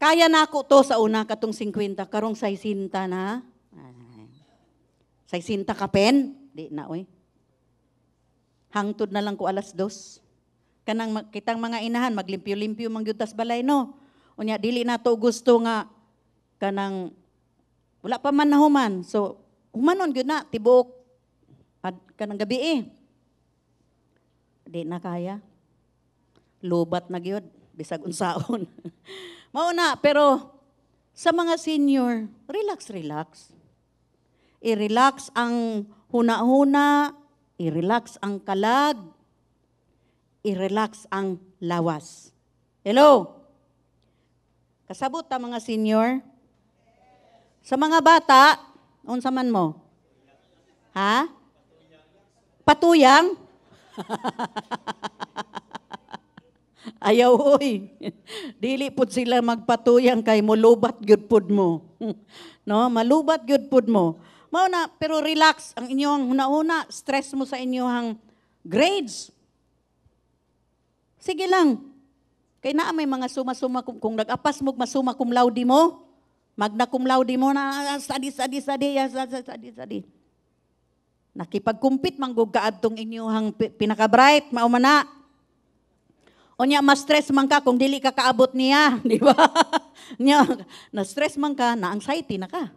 Kaya na ako to sa una katong 50 karong 60 na. 60 ka pen, di na oy. Hangtod na lang ko 2:00. Kanang kitang mga inahan maglimpyo-limpyo man gyud tas balay no. Unya dili na to gusto nga kanang wala pa man nahuman. So, humanon gyud na tibuok kanang gabi eh. Di na kaya. Lubat na gyud bisag unsaon. Mao na, pero sa mga senior, relax. I-relax ang huna-huna, i-relax ang kalag, i-relax ang lawas. Hello? Kasabot ta mga senior? Sa mga bata, unsa man mo? Ha? Patuyang? Ayaw, oy. Dili pud sila magpatuyang kay mulubat gyud pud mo. No, malubat gyud pud mo. Mao na, pero relax ang inyong huna-huna, stress mo sa inyong grades. Sige lang. Kay naa may mga suma-suma kung nag-apas mo masuma cum laude mo, magna cum laude mo na study. Nakipag-compete manggug kaadtong inyong pinaka-bright, mao man na. Onya ma-stress man ka kung dili ka kaabot niya, di ba? Nya na-stress man ka, na-anxiety na ka.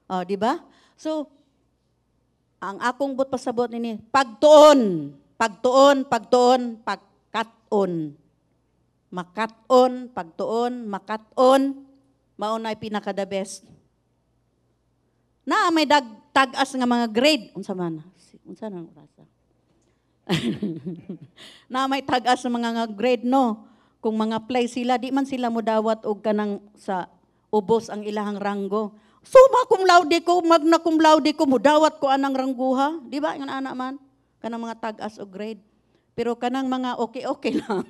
Oh, di ba? So ang akong but pasabot nini, pagtuon, pagkat-on. Makat-on, pagtuon, makat-on, mao na pinaka the best. Na may tag-as nga mga grade, unsa man? Unsa nang rasa? Na may tag-as sa mga grade no. Kung mga play sila, di man sila modawat og kanang sa ubos ang ilahang ranggo. Suma cum laude ko, magna cum laude ko, mudawat ko anang rangguha. Di ba? Yung ana man, kanang mga tag-as o grade. Pero kanang mga okay lang.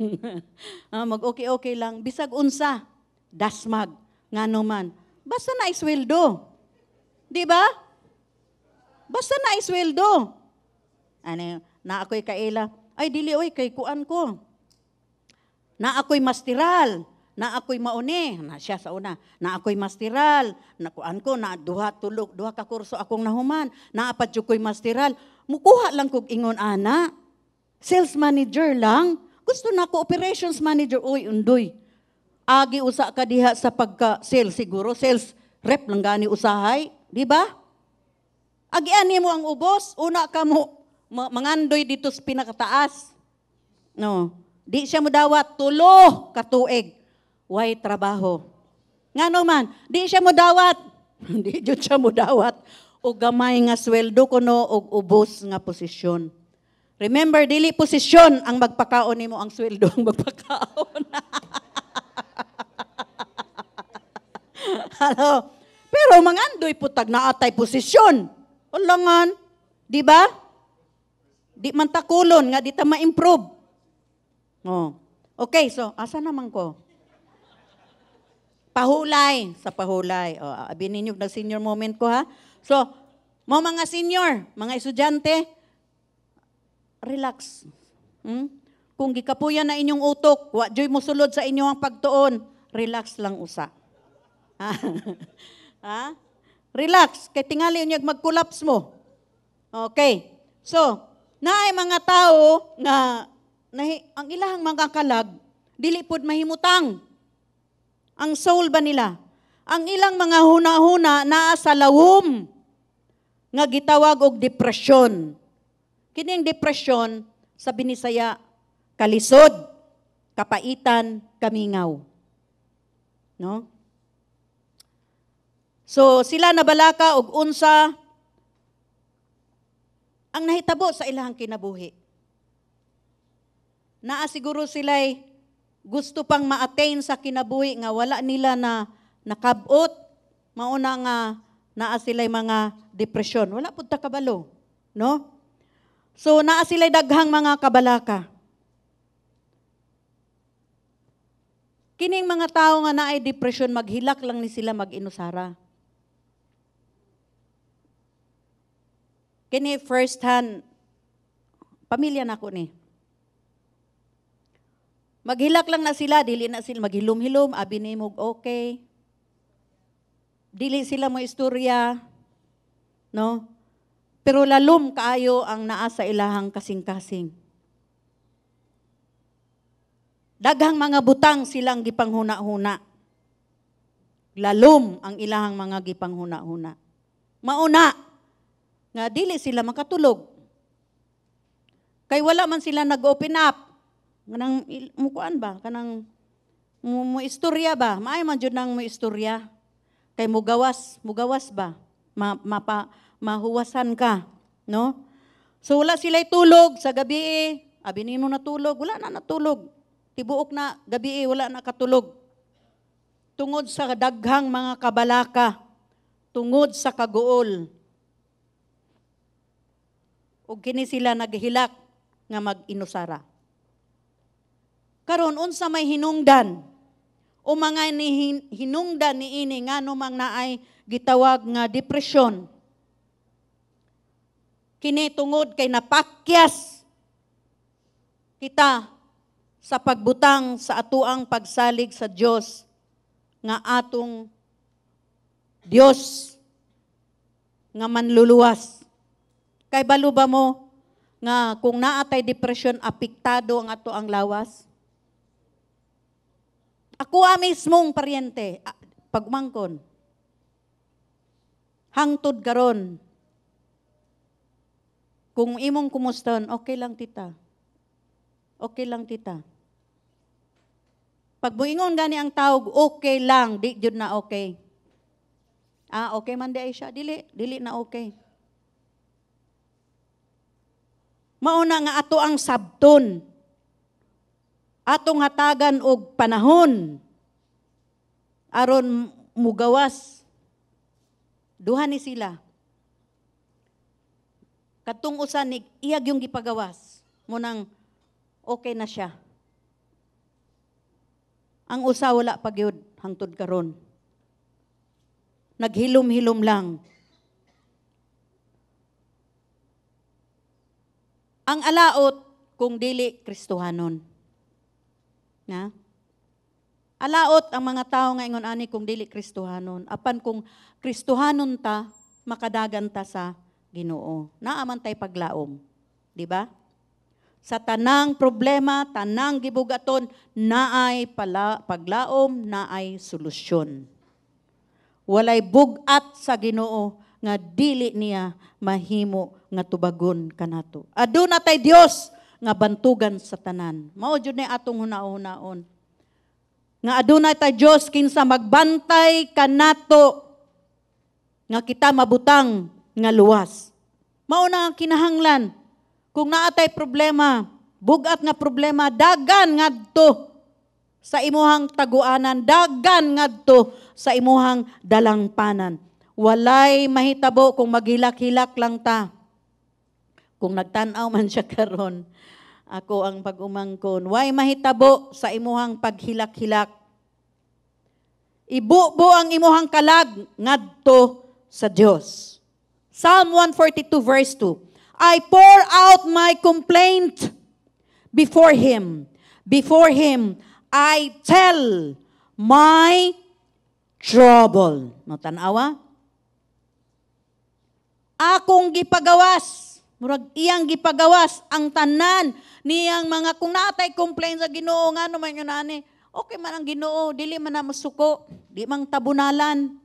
Mag-okay lang. Bisag unsa, dasmag, ngano man. Basta na isweldo. Di ba? Basta na isweldo. Ano, na ako'y kaila, ay dili oy kay kuan ko. Na ako'y masteral, na ako'y mauni, na siya sa una, na ako'y masteral, na kuan ko, na duha ka kurso akong nahuman, na apat yung ko'y masteral, mukuha lang kog ingon ana, sales manager lang, gusto na ko operations manager, oy undoy, agi usa ka diha sa pagka-sales siguro, sales rep lang gani usahay, di ba? Agian mo ang ubos, una ka mo, mangandoy dito sa pinakataas. No, di siya mo dawat, tulo katuig. Way trabaho. Ngano man, di siya mo dawat. Di jud siya mo dawat. O gamay nga sweldo kuno og ubos nga posisyon. Remember, dili posisyon ang magpakaon nimo, ang sweldo ang magpakaon. Hello? Pero mangandoy putag naatay posisyon. Ulangan, di ba? Di man takulon nga di ta ma-improve. Oh. Okay, so asa naman ko? Pahulay, sa pahulay. Oh, abi ninyo na senior moment ko ha. So, mo mga senior, mga estudyante, relax. Kung gikapuyan na inyong utok, wa joy mo sulod sa inyong pagtuon, relax lang usa. Ha? Relax, kay tingali unyag mag-collapse mo. Okay. So, naay mga tao nga ang ilahang mga kalag, dili pod mahimutang. Ang soul ba nila? Ang ilang mga huna-huna naa sa lawom nga gitawag og depresyon. Kining depresyon sa Binisaya, kalisod, kapaitan, kamingaw. No? So sila nabalaka og unsa ang nahitabo sa ilahang kinabuhi. Naa siguro sila'y gusto pang ma-attain sa kinabuhi nga wala nila na nakabot, mauna nga naa sila'y mga depresyon. Wala pud ta kabalo, no? So naa sila'y daghang mga kabalaka. Kining mga tao nga naay depresyon, maghilak lang ni sila mag-inusara. Kini first hand, pamilya na ko ni. Maghilak lang na sila, dili na sila maghilom-hilom, abi ni mo okay. Dili sila mo istorya, no? Pero lalom kaayo ang naa sa ilahang kasing-kasing. Daghang mga butang silang gipanghuna-huna. lalom ang ilahang mga gipanghuna-huna. Mauna, nga dili sila makatulog. Kay wala man sila nag-open up. Kanang, mukuan ba? Kanang, mo istorya ba? Maay man dyan nang mo istorya. Kay mugawas ba? Mahuwasan ka, no? So wala sila'y tulog sa gabi, abinin mo natulog, wala na natulog. Tibuok na gabi, wala na katulog. Tungod sa daghang mga kabalaka, tungod sa kaguol. Ug kini sila naghilak nga mag-inusara. Karon unsa may hinungdan o mga hinungdan niini ngano mang naay gitawag nga depresyon. Kini tungod kay napakyas kita sa pagbutang sa atuang pagsalig sa Dios nga atong Dios nga manluluwas. Kay balo ba mo nga kung naatay depression apektado ang ato ang lawas? Ako mismong paryente, pagmangkon, hangtod karon. Kung imong kumuston, okay lang tita. Okay lang tita. Pag buingon gani ang tawag, okay lang, di jud na okay. Okay man di ay siya, dili na okay. Mauna nga ato ang sabton. Atong hatagan og panahon aron mugawas. Duha ni sila. Katong usa ni iyag yung gipagawas. Munang okay na siya. Ang usa wala pa gyud hangtod karon. Naghilom-hilom lang. Ang alaot kung dili Kristohanon. Na? Alaot ang mga tao nga ingon ani kung dili Kristohanon. Apan kung Kristohanon ta, makadagan ta sa Ginoo. Naaman tay paglaom. Di ba? Sa tanang problema, tanang gibugaton, naay paglaom, naay solusyon. Walay bugat sa Ginoo nga dili niya mahimo nga tubagon kanato. Aduna tay Dios nga bantugan sa tanan. Mao jud ni atong hunaon-hunaon. Nga adunay ta Dios kinsa magbantay kanato nga kita mabutang nga luwas. Mao na ang kinahanglan. Kung naatay problema, bugat nga problema, dagan ngadto sa imuhang taguanan, dagan ngadto sa imuhang dalangpanan. Walay mahitabo kung maghilak-hilak lang ta. Kung nagtanaw man siya karon, ako ang pag-umangkon. Way mahitabo sa imuhang paghilak-hilak. Ibubo ang imuhang kalag ngadto sa Dios. Psalm 142 verse 2. I pour out my complaint before Him. Before Him, I tell my trouble. No, tanawa? Akong gipagawas. Murag iyang gipagawas ang tanan niyang mga kung naatay complaint sa Ginoo nga naman yun ani. Okay man ang Ginoo, dili man na masuko, di mang tabunalan.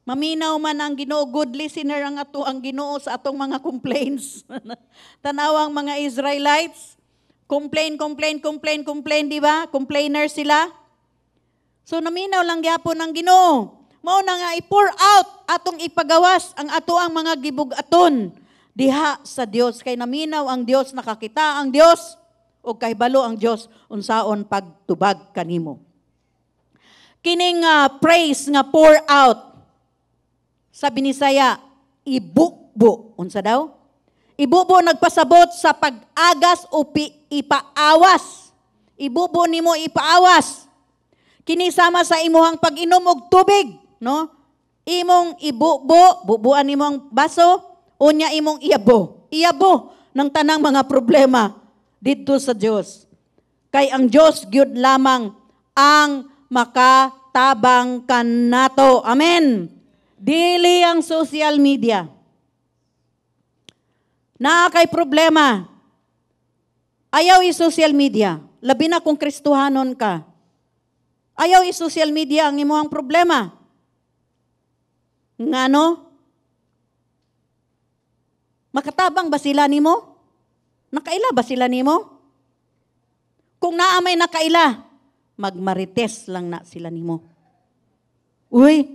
Maminaw man ang Ginoo, good listener ang ato ang Ginoo sa atong mga complaints. Tanawang mga Israelites, complain, di ba? Complainer sila. So naminaw lang gyapon ang Ginoo. Mao na nga i-pour out atong ipagawas ang ato ang mga gibug-aton diha sa Dios. Kay naminaw ang Dios, nakakita ang Dios, o kay balo ang Dios unsaon pagtubag kanimo. Kining praise nga pour out, sabi ni Saya, ibubo. Unsa daw? Ibubo nagpasabot sa pag-agas o ipaawas. Ibubo nimo ipaawas. Kini sama sa imuhang pag-inom og tubig, no? Imong ibubo, bubuan nimo ang baso, unya imong iyabo. Iyabo ng tanang mga problema dito sa Dios. Kay ang Dios gyud lamang ang makatabang kanato. Amen. Dili ang social media. Naa kay problema. Ayaw i-social media. Labi na kung Kristohanon ka. Ayaw i-social media ang imuhang problema. Ngano? Makatabang ba sila nimo? Nakaila ba sila nimo? Kung naamay nakaila, magmarites lang na sila nimo. Uy,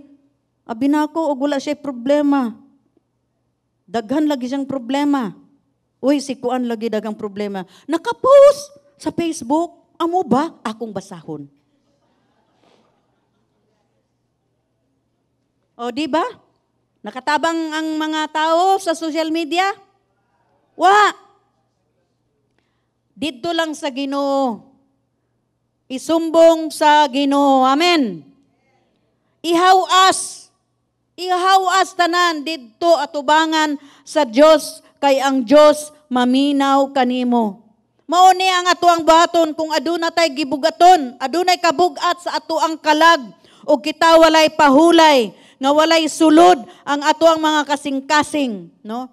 abi na ako, og wala siya problema. Daghan lagi siyang problema. Uy, si Kuan lagi dagang problema. Nakapost sa Facebook, amo ba akong basahon? O, di ba? Nakatabang ang mga tao sa social media? Wa! Dito lang sa Ginoo. Isumbong sa Ginoo. Amen. Ihawas tanan didto atubangan sa Dios kay ang Dios maminaw kanimo. Mao ni ang atuang baton kung aduna tay gibugaton, adunay kabugat sa atuang kalag ug kita walay pahulay nga walay sulod ang atuang mga kasing-kasing, no?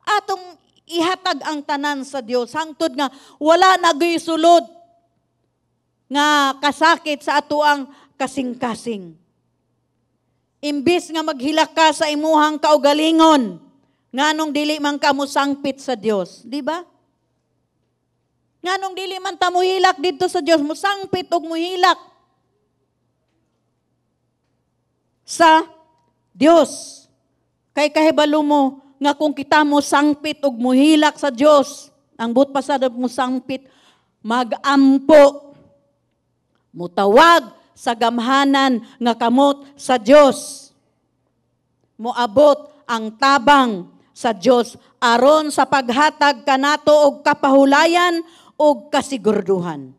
Atong ihatag ang tanan sa Dios hangtod nga wala nagoy sulod nga kasakit sa atuang kasing-kasing. Imbis nga maghilak ka sa imuhang kaugalingon, nganong dili man ka musangpit sa Dios, di ba? Nganong dili man ta muhilak dito sa Dios, musangpit og muhilak sa Dios. Kay kahibalo mo nga kung kita mo sangpit og muhilak sa Dios, ang but pasada mo sangpit, magampo, mutawag sa gamhanan nga kamot sa Dios. Moabot ang tabang sa Dios aron sa paghatag kanato og kapahulayan og kasigurduhan.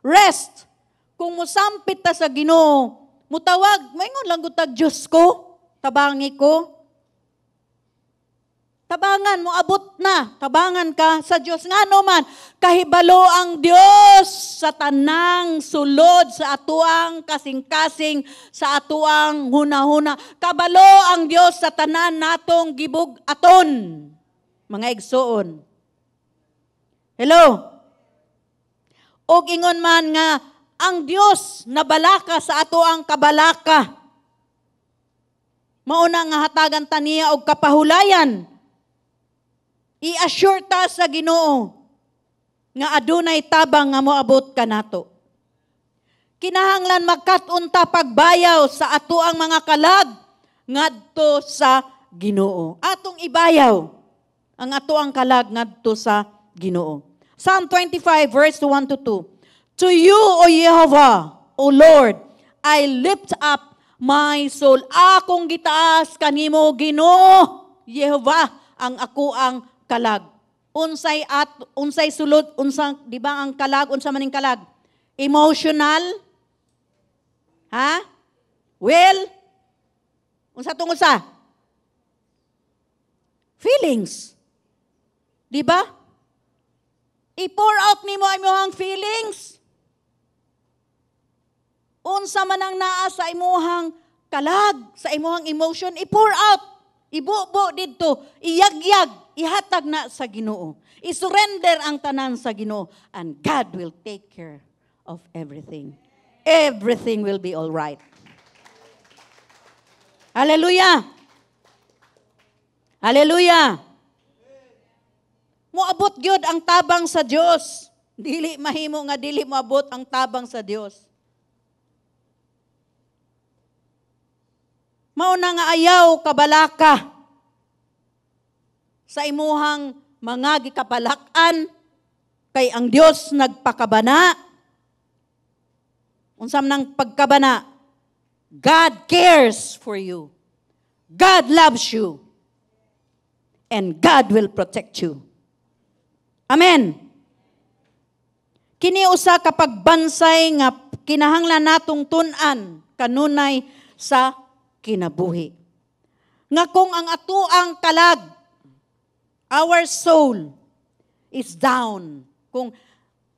Rest. Kung musampit ta sa Ginoo, mutawag, maingon lang gutag Dios ko, tabangi ko. Tabangan mo, abot na. Tabangan ka sa Diyos. Nga naman, kahibalo ang Diyos sa tanang sulod sa atuang kasing-kasing, sa atuang huna-huna. Kabalo ang Diyos sa tanan natong gibug-aton. Mga igsoon. Hello? Og ingon man nga, ang Diyos nabalaka sa atuang kabalaka. Mauna nga hatagan taniya og kapahulayan. I-assure ta sa Ginoo nga adunay tabang nga moabot kanato. Kinahanglan magkat-unta pagbayaw sa atoang mga kalag ngadto sa Ginoo. Atong ibayaw ang atoang kalag ngadto sa Ginoo. Psalm 25 verse 1 to 2. To you, O Jehovah, O Lord, I lift up my soul. Akong gitaas kanimo Ginoo, Jehovah, ang ako ang kalag. Unsay sulod, unsang, di ba ang kalag, unsa maning kalag? Emotional? Ha? Will? Unsa tungod sa? Feelings. Di ba? I-pour out nimo ang imong feelings. Unsa man ang naa sa imuhang kalag, sa imuhang emotion, i-pour out. Ibubo dito, iyagyag, ihatag na sa Ginoo. I-surrender ang tanan sa Ginoo. And God will take care of everything. Everything will be all right. Hallelujah! Hallelujah! Moabot gyud ang tabang sa Dios. Dili mahimo nga dili moabot ang tabang sa Dios. Mauna nga ayaw kabalaka sa imuhang mga gikapalakan kay ang Dios nagpakabana. Unsam nang pagkabana? God cares for you. God loves you. And God will protect you. Amen. Kini usa ka pagbansay nga kinahanglan natong tun-an kanunay sa kinabuhi. Nga kung ang atuang kalag, our soul is down. Kung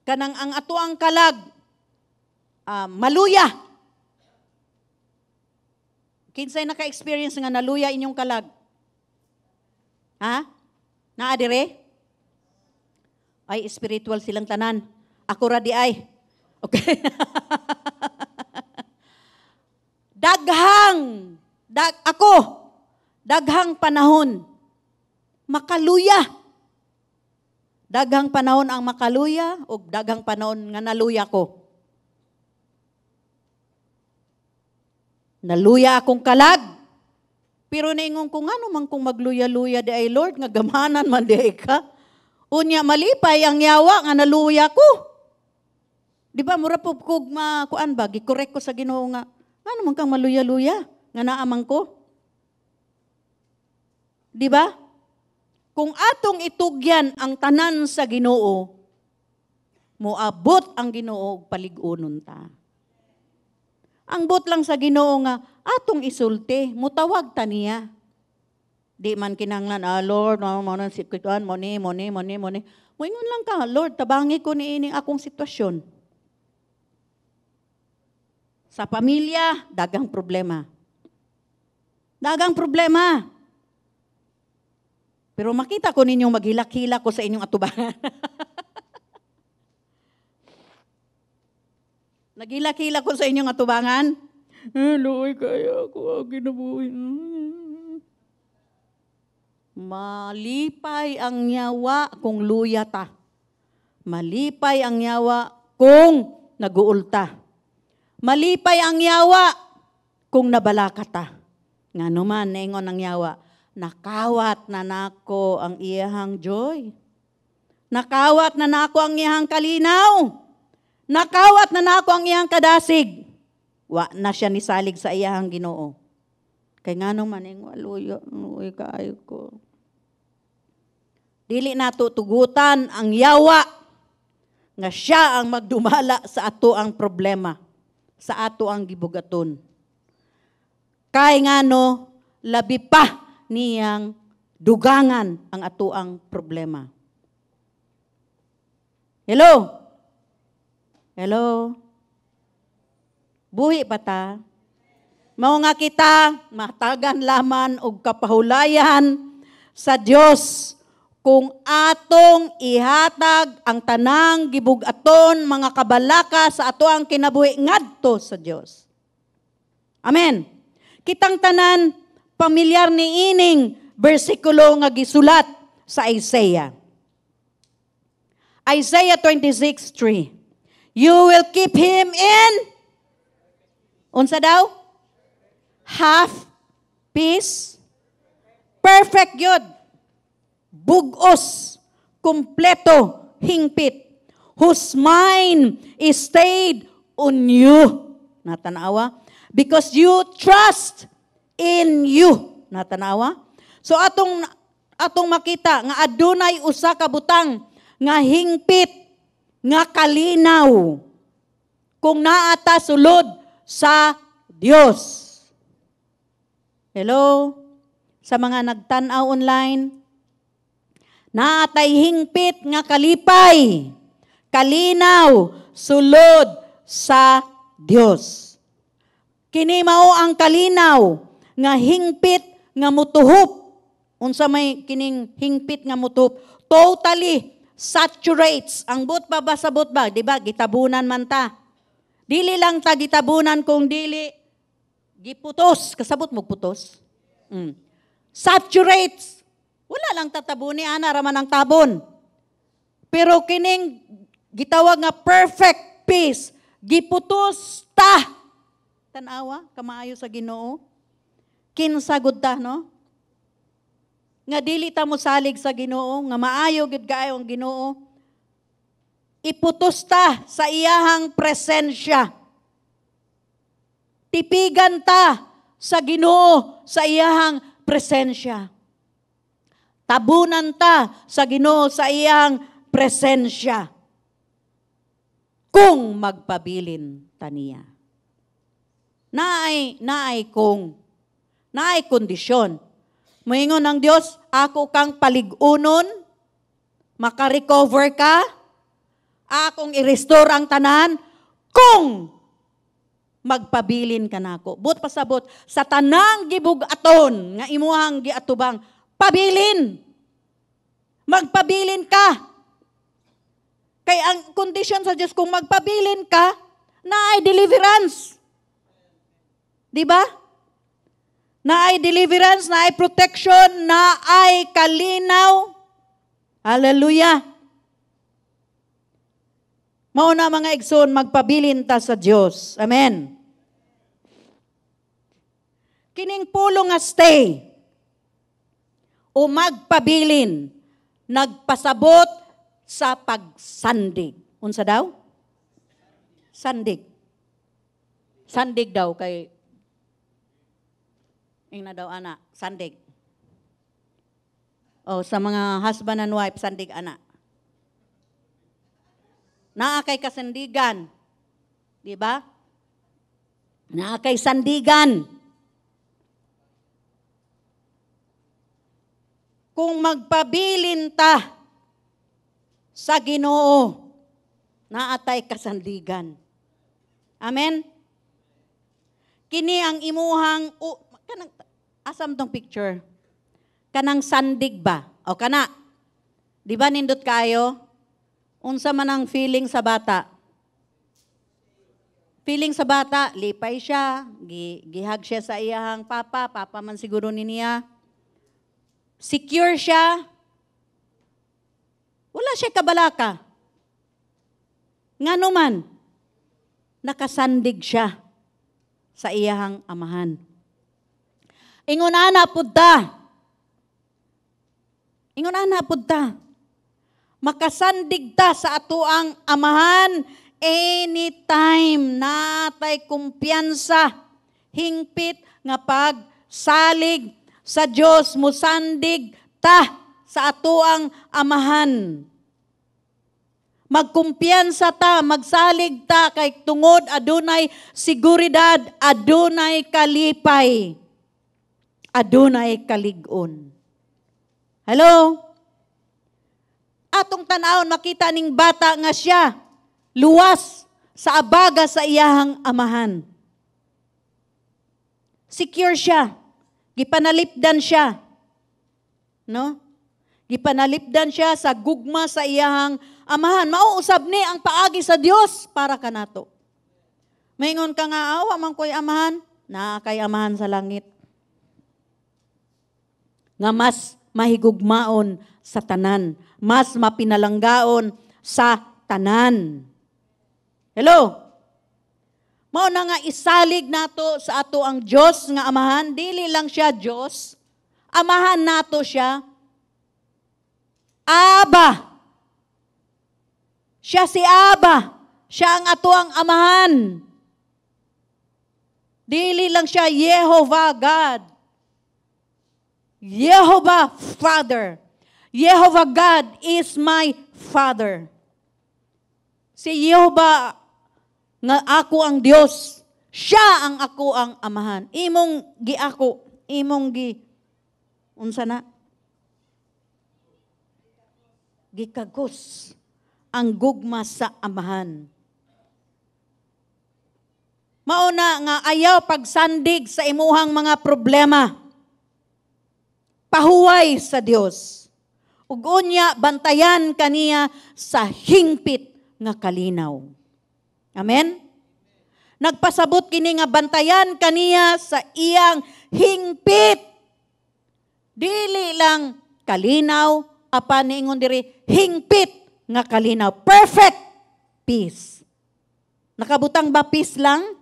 kanang ang atuang kalag, maluya. Kinsay naka-experience nga naluya inyong kalag? Ha? Naa dire? Ay, spiritual silang tanan. Ako ra di ay. Okay. Ako, daghang panahon, makaluya. Daghang panahon ang makaluya o daghang panahon nga naluya ko. Naluya akong kalag. Pero naingon ko, nga naman kung magluya-luya di ay Lord, nga gamanan man di ay ka. Unya, malipay ang yawa nga naluya ko. Di ba, mura po kung kuan ba, gikorek ko sa Ginoo nga, nga naman kang maluya-luya, nga naamang ko. Di ba? Kung atong itugyan ang tanan sa Ginoo, moabot ang Ginoo palig-unon ta. Ang bot lang sa Ginoo nga atong isulti, mutawag ta niya. Di man kinanglan, Lord, mo sikikuan mo ni. Moingon lang ka, Lord, tabangi ko ni ining akong sitwasyon. Sa pamilya, dagang problema. Dagang problema. Pero makita ko ninyong maghilak-hilak ko sa inyong atubangan. Naghilak-hilak ko sa inyong atubangan. Loy, kaya ako ang ginabuhi. Malipay ang nyawa kung luya ta. Malipay ang nyawa kung naguulta. Malipay ang yawa kung nabalaka ta. Nga naman, naingon ang yawa, nakawat na nako ang iyahang joy. Nakawat na nako ang iyahang kalinaw. Nakawat na nako ang iyahang kadasig. Wa na siya nisalig sa iyahang Ginoo. Kay nga naman, waluyo, kaayo ko. Dili nato tugutan ang yawa nga siya ang magdumala sa ato ang problema. Sa ato ang gibugaton. Kay ngano, labi pa niyang dugangan ang ato ang problema. Hello? Hello? Buhi pa ta? Mao nga kita, matagan laman og kapahulayan sa Dios kung atong ihatag ang tanang gibugaton mga kabalaka sa ato ang kinabuhi ngadto sa Dios. Amen. Kitang tanan pamilyar ni ining bersikulo nga gisulat sa Isaiah. Isaiah 26:3. You will keep him in unsa daw? Half peace, perfect yod. Bugos, kumpleto, hingpit, whose mind is stayed on you. Natanawa? Because you trust in you. Natanawa? So atong makita nga adunay usa ka butang nga hingpit, nga kalinaw kung naata sulod sa Dios. Hello? Sa mga nagtanaw online, naatay hingpit nga kalipay, kalinaw, sulod sa Dios. Kini mao ang kalinaw nga hingpit nga mutuhop. Unsa may kining hingpit nga mutuhop? Totally saturates. Ang but ba sa but ba? Diba? Gitabunan man ta. Dili lang ta gitabunan kung dili giputos. Kasabot mo putos? Saturates. Wala lang tatabuni, ana, raman ang tabon. Pero kining gitawag nga perfect peace, giputos ta. Tanawa, kamaayo sa Ginoo. Kinsagod ta, no? Nga dili ta mo salig sa Ginoo, nga maayo gid kaayo ang Ginoo. Iputos ta sa iyahang presensya. Tipigan ta sa Ginoo sa iyahang presensya. Tabunan ta sa Ginoo sa iyang presensya. Kung magpabilin ta niya. Naay kondisyon. Moingon ng Dios, ako kang palig-unon, makarecover ka, akong i-restore ang tanan, kung magpabilin ka nako. But pasabot, sa tanang gibugaton, nga imuhang giatubang, pabilin. Magpabilin ka. Kaya ang kondisyon sa Diyos, kung magpabilin ka, na ay deliverance. Diba? na ay deliverance, na ay protection, na ay kalinaw. Hallelujah. Mao na mga igsoon, magpabilin ta sa Dios. Amen. Kining pulo nga stay o magpabilin, nagpasabot sa pagsandig. Unsa daw? Sandig. Sandig daw kay ing na daw ana, sandig. O sa mga husband and wife, sandig ana. Naa kay kasandigan. Di ba? Naa kay sandigan. Kung magpabilin ta sa Ginoo, naatay kasandigan. Amen? Kini ang imuhang, asam tong picture? Kanang sandig ba? O kana? Di ba nindot kayo? Unsa man ang feeling sa bata? Feeling sa bata, lipay siya, gihag siya sa iyahang papa man siguro ni niya. Secure siya. Wala siya kabalaka. Ngano man, nakasandig siya sa iyahang amahan. Ingunana pudta. Ingunana pudta. Makasandig ta sa atuang amahan anytime natay kumpiyansa, hingpit nga pagsalig sa Dios, musandig ta sa atuang amahan. Magkumpiyansa ta, magsalig ta kay tungod adunay seguridad, adunay kalipay, adunay kalig-on. Hello? Atong tanawon makita ning bata nga siya luwas sa abaga sa iyahang amahan. Secure siya. Gipanalipdan siya. No? Gipanalipdan siya sa gugma sa iyahang amahan. Mauusab ni ang paagi sa Dios para kanato. Maingon ka nga, awa man ko'y amahan. Naa kay amahan sa langit. Nga mas mahigugmaon sa tanan. Mas mapinalanggaon sa tanan. Hello? Mao na nga isalig nato sa ato ang Dios nga amahan, dili lang siya Dios, amahan nato siya. Aba. Siya si Aba. Siya ang ato ang amahan. Dili lang siya Jehovah God. Jehovah Father. Jehovah God is my Father. Si Jehovah nga ako ang Dios, siya ang ako ang amahan. Imong giako, imong unsa na? Gikagos ang gugma sa amahan. Mauna nga ayaw pagsandig sa imuhang mga problema. Pahuway sa Dios. Ug unya bantayan kaniya sa hingpit nga kalinaw. Amen? Nagpasabot kini nga bantayan kaniya sa iyang hingpit. Dili lang kalinaw, apan niingon diri hingpit nga kalinaw. Perfect peace. Nakabutang ba peace lang?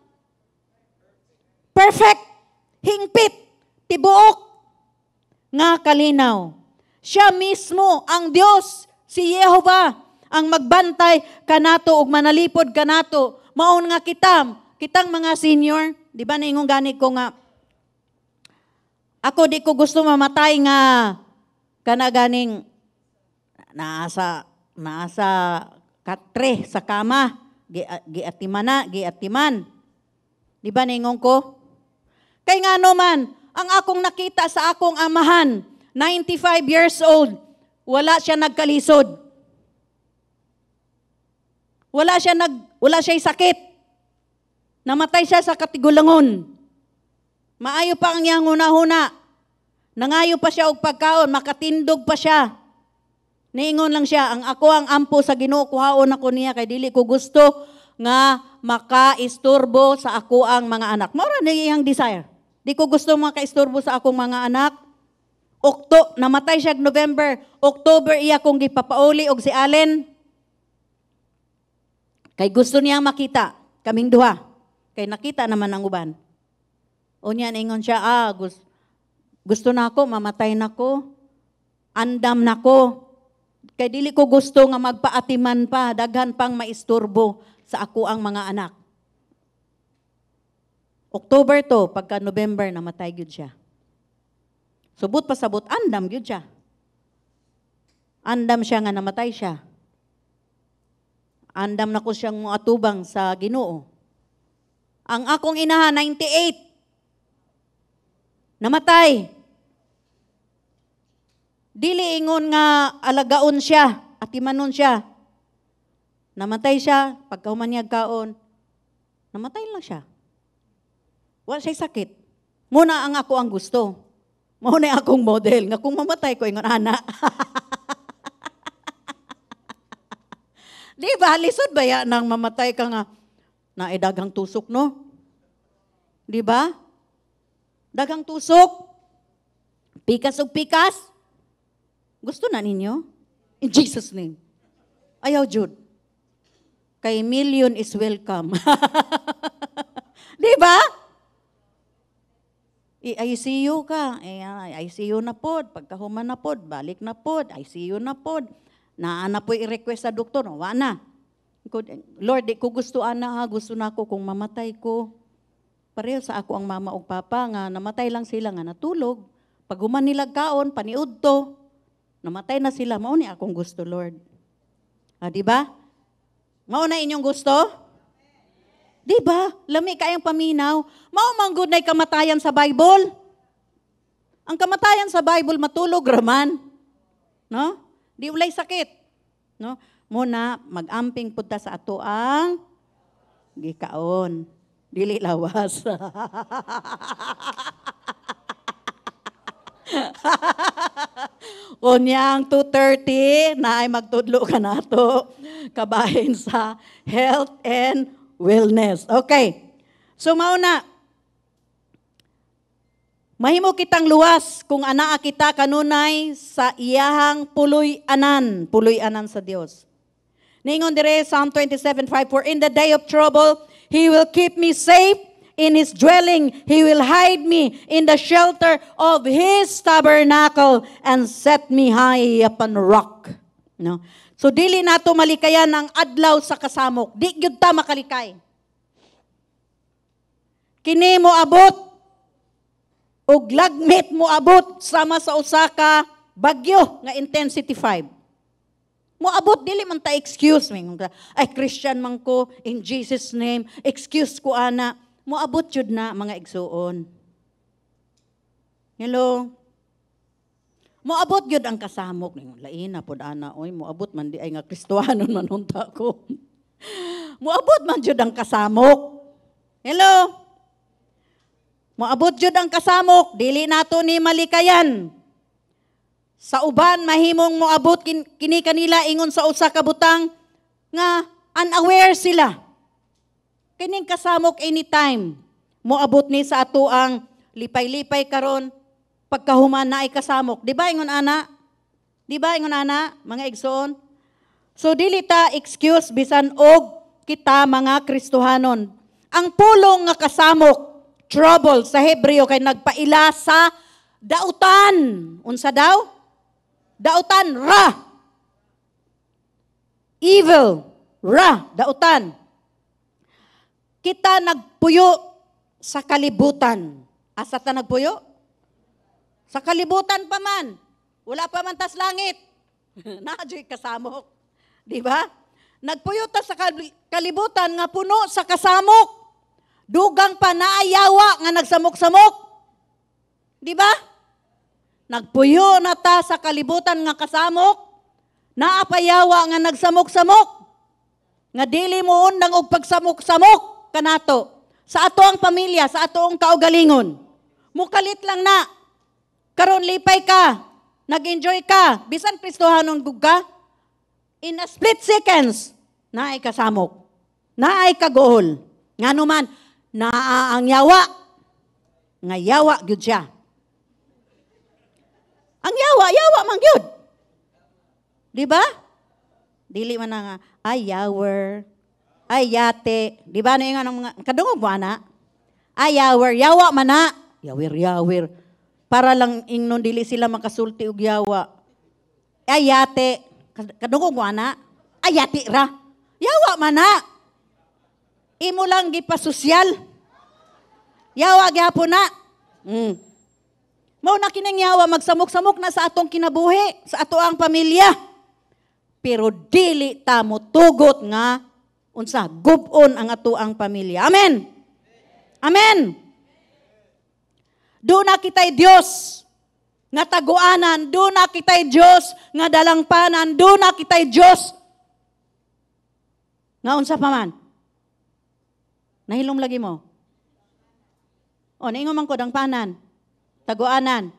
Perfect. Hingpit. Tibuok. Nga kalinaw. Siya mismo, ang Diyos, si Jehovah, ang magbantay kanato ug manalipod kanato. Maon nga kitang mga senior, di ba naingon gani ko nga, ako di ko gusto mamatay nga kanaganing naasa katre sa kama, giatiman. Di ba naingon ko? Kay nga man, ang akong nakita sa akong amahan, 95 years old, wala siya nagkalisod. Wala siya sakit. Namatay siya sa katigulangon. Maayo pa ang iyang huna-huna. Nangayo pa siya og pagkaon, makatindog pa siya. Niingon lang siya, ang ako ang ampo sa Ginoo, kuhaon ako niya, kay dili ko gusto nga makaisturbo sa ako ang mga anak. Mao ra ni iyang desire. Di ko gusto makaistorbo sa akong mga anak. Namatay siya November. October iya kong gipapauli og si Allen. Kay gusto niyang makita, kaming duha. Kay nakita naman ang uban. O niya, ingon siya, gusto na ako, mamatay na ko. Andam na ko. Kay dili ko gusto nga magpaatiman pa, daghan pang maisturbo sa ako ang mga anak. October to, pagka November, namatay gyud siya. Subot pa sabot, andam gyud siya. Andam siya nga namatay siya. Andam na ko siyang atubang sa Ginoo. Ang akong inaha, 98. Namatay. Dili ingon nga alagaon siya, atimanon siya. Namatay siya, pagkahumanyag kaon, namatay lang siya. Wala siya sakit. Muna ang ako ang gusto. Muna akong model. Nga kung mamatay ko, ingon, ana. Di ba, lisod ba yan nang mamatay ka nga na dagang tusok, no? Di ba? Dagang tusok. Pikas o pikas. Gusto na ninyo? In Jesus' name. Ayaw, Jude. Kay million is welcome. Di ba? I-ICU ka. ICU na pod. Pagkahuman na pod. Balik na pod. ICU na pod. Naana po i-request sa doktor. Wa na. Lord, di ko gusto ana ha. Gusto na ako kung mamatay ko. Pareho sa ako ang mama o papa nga namatay lang sila nga natulog. Pag human nilag kaon, paniud to. Namatay na sila. Mauni akong gusto, Lord. Di ba? Mauna inyong gusto? Di ba? Lami kayang paminaw. Maumanggod na'y kamatayan sa Bible. Ang kamatayan sa Bible, matulog raman. No? Di ulay sakit. No? Muna, mag-amping punta sa ato ang gikaon. Dili lawas. Kunyang 2:30 na ay magtudlo ka na to kabahin sa health and wellness. Okay. So mauna, mahimo kitang luwas kung anaa kita kanunay sa iyahang puloy-anan sa Dios. Ningon dire Psalm 27:5, for in the day of trouble, He will keep me safe in His dwelling. He will hide me in the shelter of His tabernacle and set me high upon a rock. No? So dili nato malikayan ang adlaw sa kasamok. Di gyud ta makalikay. Kini mo abot ug lagmit mo abot sama sa usa ka bagyo nga intensity 5. Moabot dili man ta excuse me. Ay Christian man ko in Jesus name, excuse ko ana. Moabot jud na mga igsuon. Hello. Moabot jud ang kasamok ning lain na pod ana oy moabot man di ay nga Kristohanon man unta ko. Moabot man jud ang kasamok. Hello. Moabot jud ang kasamok, dili nato ni malikayan. Sa uban mahimong moabot kini kanila ingon sa usa ka butang nga unaware sila. Kining kasamok anytime moabot ni sa ato ang lipay-lipay karon pagkahuman na ay kasamok. Di ba ingon ana? Di ba ingon ana mga igsoon? So dili ta excuse bisan og kita mga Kristohanon. Ang pulong nga kasamok, trouble sa Hebreo kay nagpaila sa dautan. Unsa daw? Dautan, ra. Evil, ra, dautan. Kita nagpuyo sa kalibutan. Asa ta nagpuyo? Sa kalibutan pa man. Wala pa man tas langit. Naadyo'y kasamok. Di ba? Nagpuyo ta sa kalibutan nga puno sa kasamok. Dugang pa naayawa nga nagsamok-samok. Di ba? Nagpuyo na ta sa kalibutan nga kasamok, naapayawa nga nagsamok-samok, nga dili mo undang og pagsamok-samok kanato. Sa ato ang pamilya, sa ato ang kaugalingon. Mukalit lang na. Karon lipay ka, nag-enjoy ka, bisan Kristohanon gug ka, in a split seconds, naay kasamok, naay kagool. Nga naman, naa ang yawa, nga yawa gyud siya. Ang yawa man gyud. Di ba? Dili man nga ay yawer, ay yate, di ba na yung mga kadungog mo ana? Ay yawa man na, yawer. Para lang ingnon dili sila makasulti og yawa. Ay yate, kadungog mo ana? Ay yati ra. Yawa man na. Imo lang gipasosyal. Yawa gyapon na. Mao na kining yawa magsamok-samok na sa atong kinabuhi, sa ato ang pamilya. Pero dili ta motugot nga unsa gub-on ang ato ang pamilya. Amen. Amen. Do na kitay Dios nga taguanan, do na kitay Dios nga dalangpanan, do na kitay Dios nga unsa pa man. Nahilom lagi mo. O naingon man ko dangpanan. Taguanan.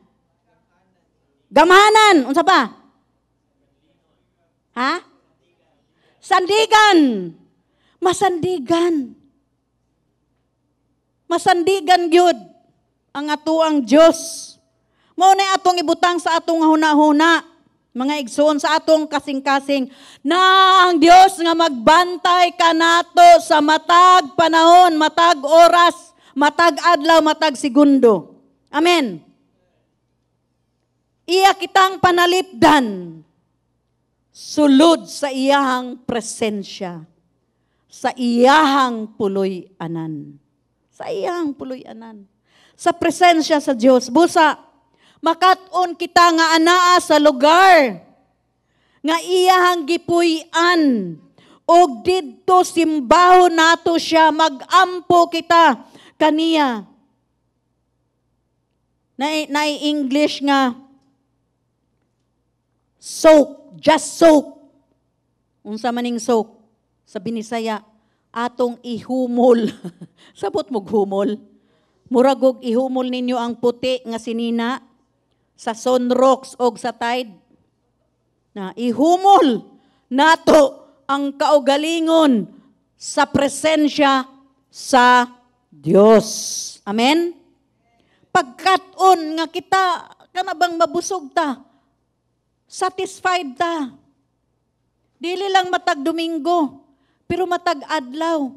Gamanan. Unsa pa? Ha? Sandigan. Masandigan. Masandigan gyud ang atuang Dios. Mao na atong ibutang sa atong hunahuna, mga igsoon sa atong kasing-kasing na ang Dios nga magbantay kanato sa matag panahon, matag oras, matag adlaw, matag segundo. Amen. Iya kitang panalipdan sulod sa iyahang presensya, sa iyahang puloy-anan. Sa iyahang puloy-anan. Sa presensya sa Dios. Busa, makat-on kita nga anaa sa lugar nga iyahang gipuy-an og didto simbaho nato siya, magampo kita kaniya. Na English nga soak, just soak. Unsa maning soak? Sa Binisaya, atong ihumol. Sabot mo humol. Muragog ihumol ninyo ang puti nga sinina sa sunrocks o sa tide. Na ihumol nato ang kaugalingon sa presensya sa Dios. Amen? Pagkat-on nga kita, kanabang mabusog ta, satisfied ta. Dili lang matag Domingo, pero matag adlaw.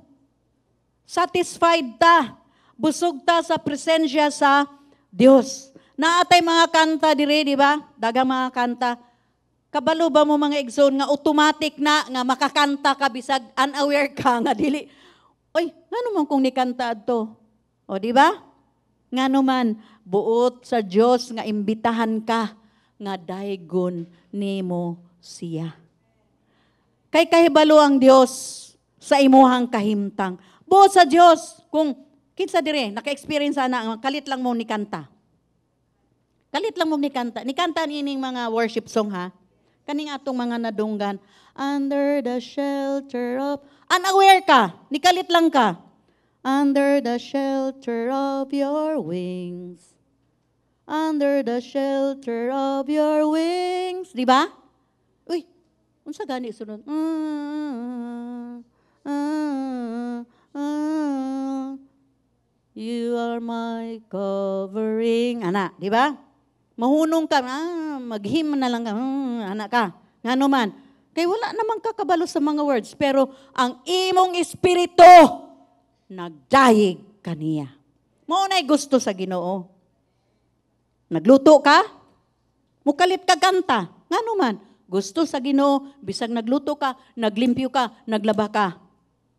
Satisfied ta, busog ta sa presensya sa Dios. Naatay mga kanta dire, di ba? Dagang mga kanta. Kabalo ba mo mga igsoon nga automatic na nga makakanta ka bisag unaware ka nga dili. Oy, ngano man kung nikanta adto? O di ba? Ngano man buot sa Dios nga imbitahan ka nga daygon nimo siya. Kay kahibalo ang Dios sa imuhang kahimtang. Buot sa Dios kung kinsa dire naka-experience ana kalit lang mo ni kanta. Kalit lang mo ni kanta. Ni kanta nining mga worship song ha. Kaning atong mga nadunggan, under the shelter of, unaware ka, nikalit lang ka. Under the shelter of your wings. Under the shelter of your wings. Di ba? Uy, unsa gani sunod? You are my covering. Ana, di ba? Mahunong ka, maghim na lang ka, anak ka. Ngano man. Kay wala namang kakabalo sa mga words. Pero ang imong espiritu, nagdayeg kaniya. Mao na'y gusto sa Ginoo. Nagluto ka? Mukalit ka kanta. Ngano man. Gusto sa Ginoo, bisag nagluto ka, naglimpyo ka, naglaba ka.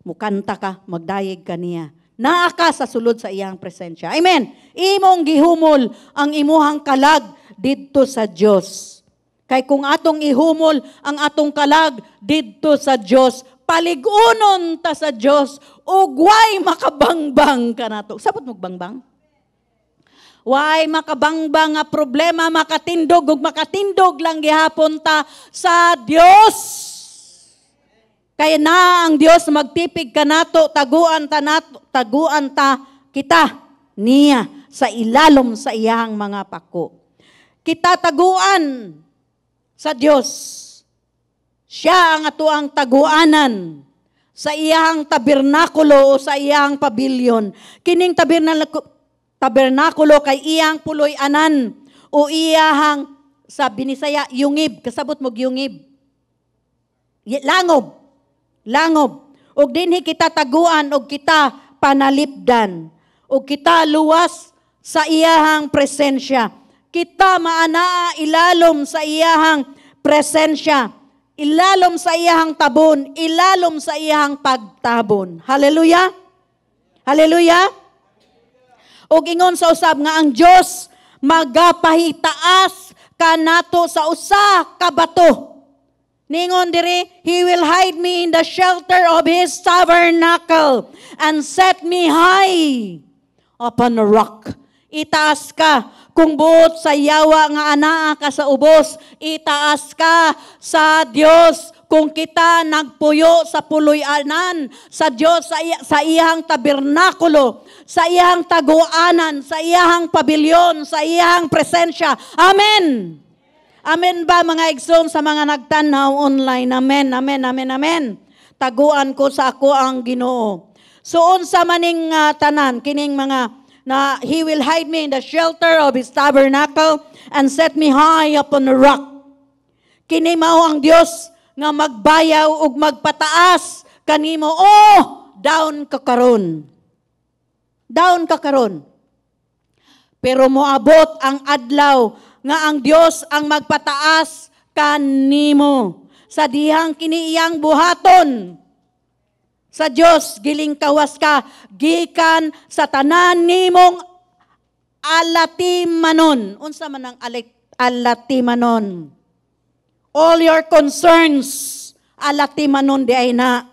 Mukanta ka, magdayeg kaniya. Naa ka sa sulod sa iyang presensya. Amen. Imong gihumol ang imuhang kalag didto sa Dios. Kay kung atong ihumol ang atong kalag didto sa Dios, paligunon ta sa Dios ug way makabangbang kanato. Sapot mo bangbang? Way makabangbang nga problema makatindog ug makatindog lang gihapon ta sa Dios. Kaya na ang Dios magtipig kanato, taguan ta kita niya sa ilalom sa iyang mga pako. Kita taguan sa Dios. Siya ang atuang taguanan sa iyang tabernakulo o sa iyang pavilion. Kining tabernakulo kay iyang puloy anan o iyahang sa Binisaya yungib, kasabot mo yungib. Langob. Langob. Og dinhi kita taguan og kita panalipdan. Og kita luwas sa iyahang presensya. Kita maanaa ilalom sa iyahang presensya. Ilalom sa iyahang tabon. Ilalom sa iyahang pagtabon. Hallelujah. Hallelujah. Og ingon sa usab nga ang Dios magapahitaas kanato sa usa ka bato. Ningon diri, He will hide me in the shelter of His tabernacle and set me high upon a rock. Itaas ka kung buot sa yawa nga anaa ka sa ubos. Itaas ka sa Dios kung kita nagpuyo sa puloy-anan sa Dios sa iyang tabernakulo, sa iyang taguanan, sa iyang pabilyon, sa iyang presensya. Amen. Amen ba mga igsoon sa mga nagtanaw online? Amen, amen, amen, amen. Taguan ko sa ako ang Ginoo. So unsa maning tanan kining mga na He will hide me in the shelter of His tabernacle and set me high upon a rock. Kini mao ang Dios nga magbayaw ug magpataas kanimo. Oh, down ka karon. Down ka karon. Pero moabot ang adlaw nga ang Dios ang magpataas kanimo. Sa dihang kini iyang buhaton. Sa Dios giling kawas ka gikan sa tanan nimong alatimanon. Unsa man ang alatimanon? All your concerns, alatimanon di ay na.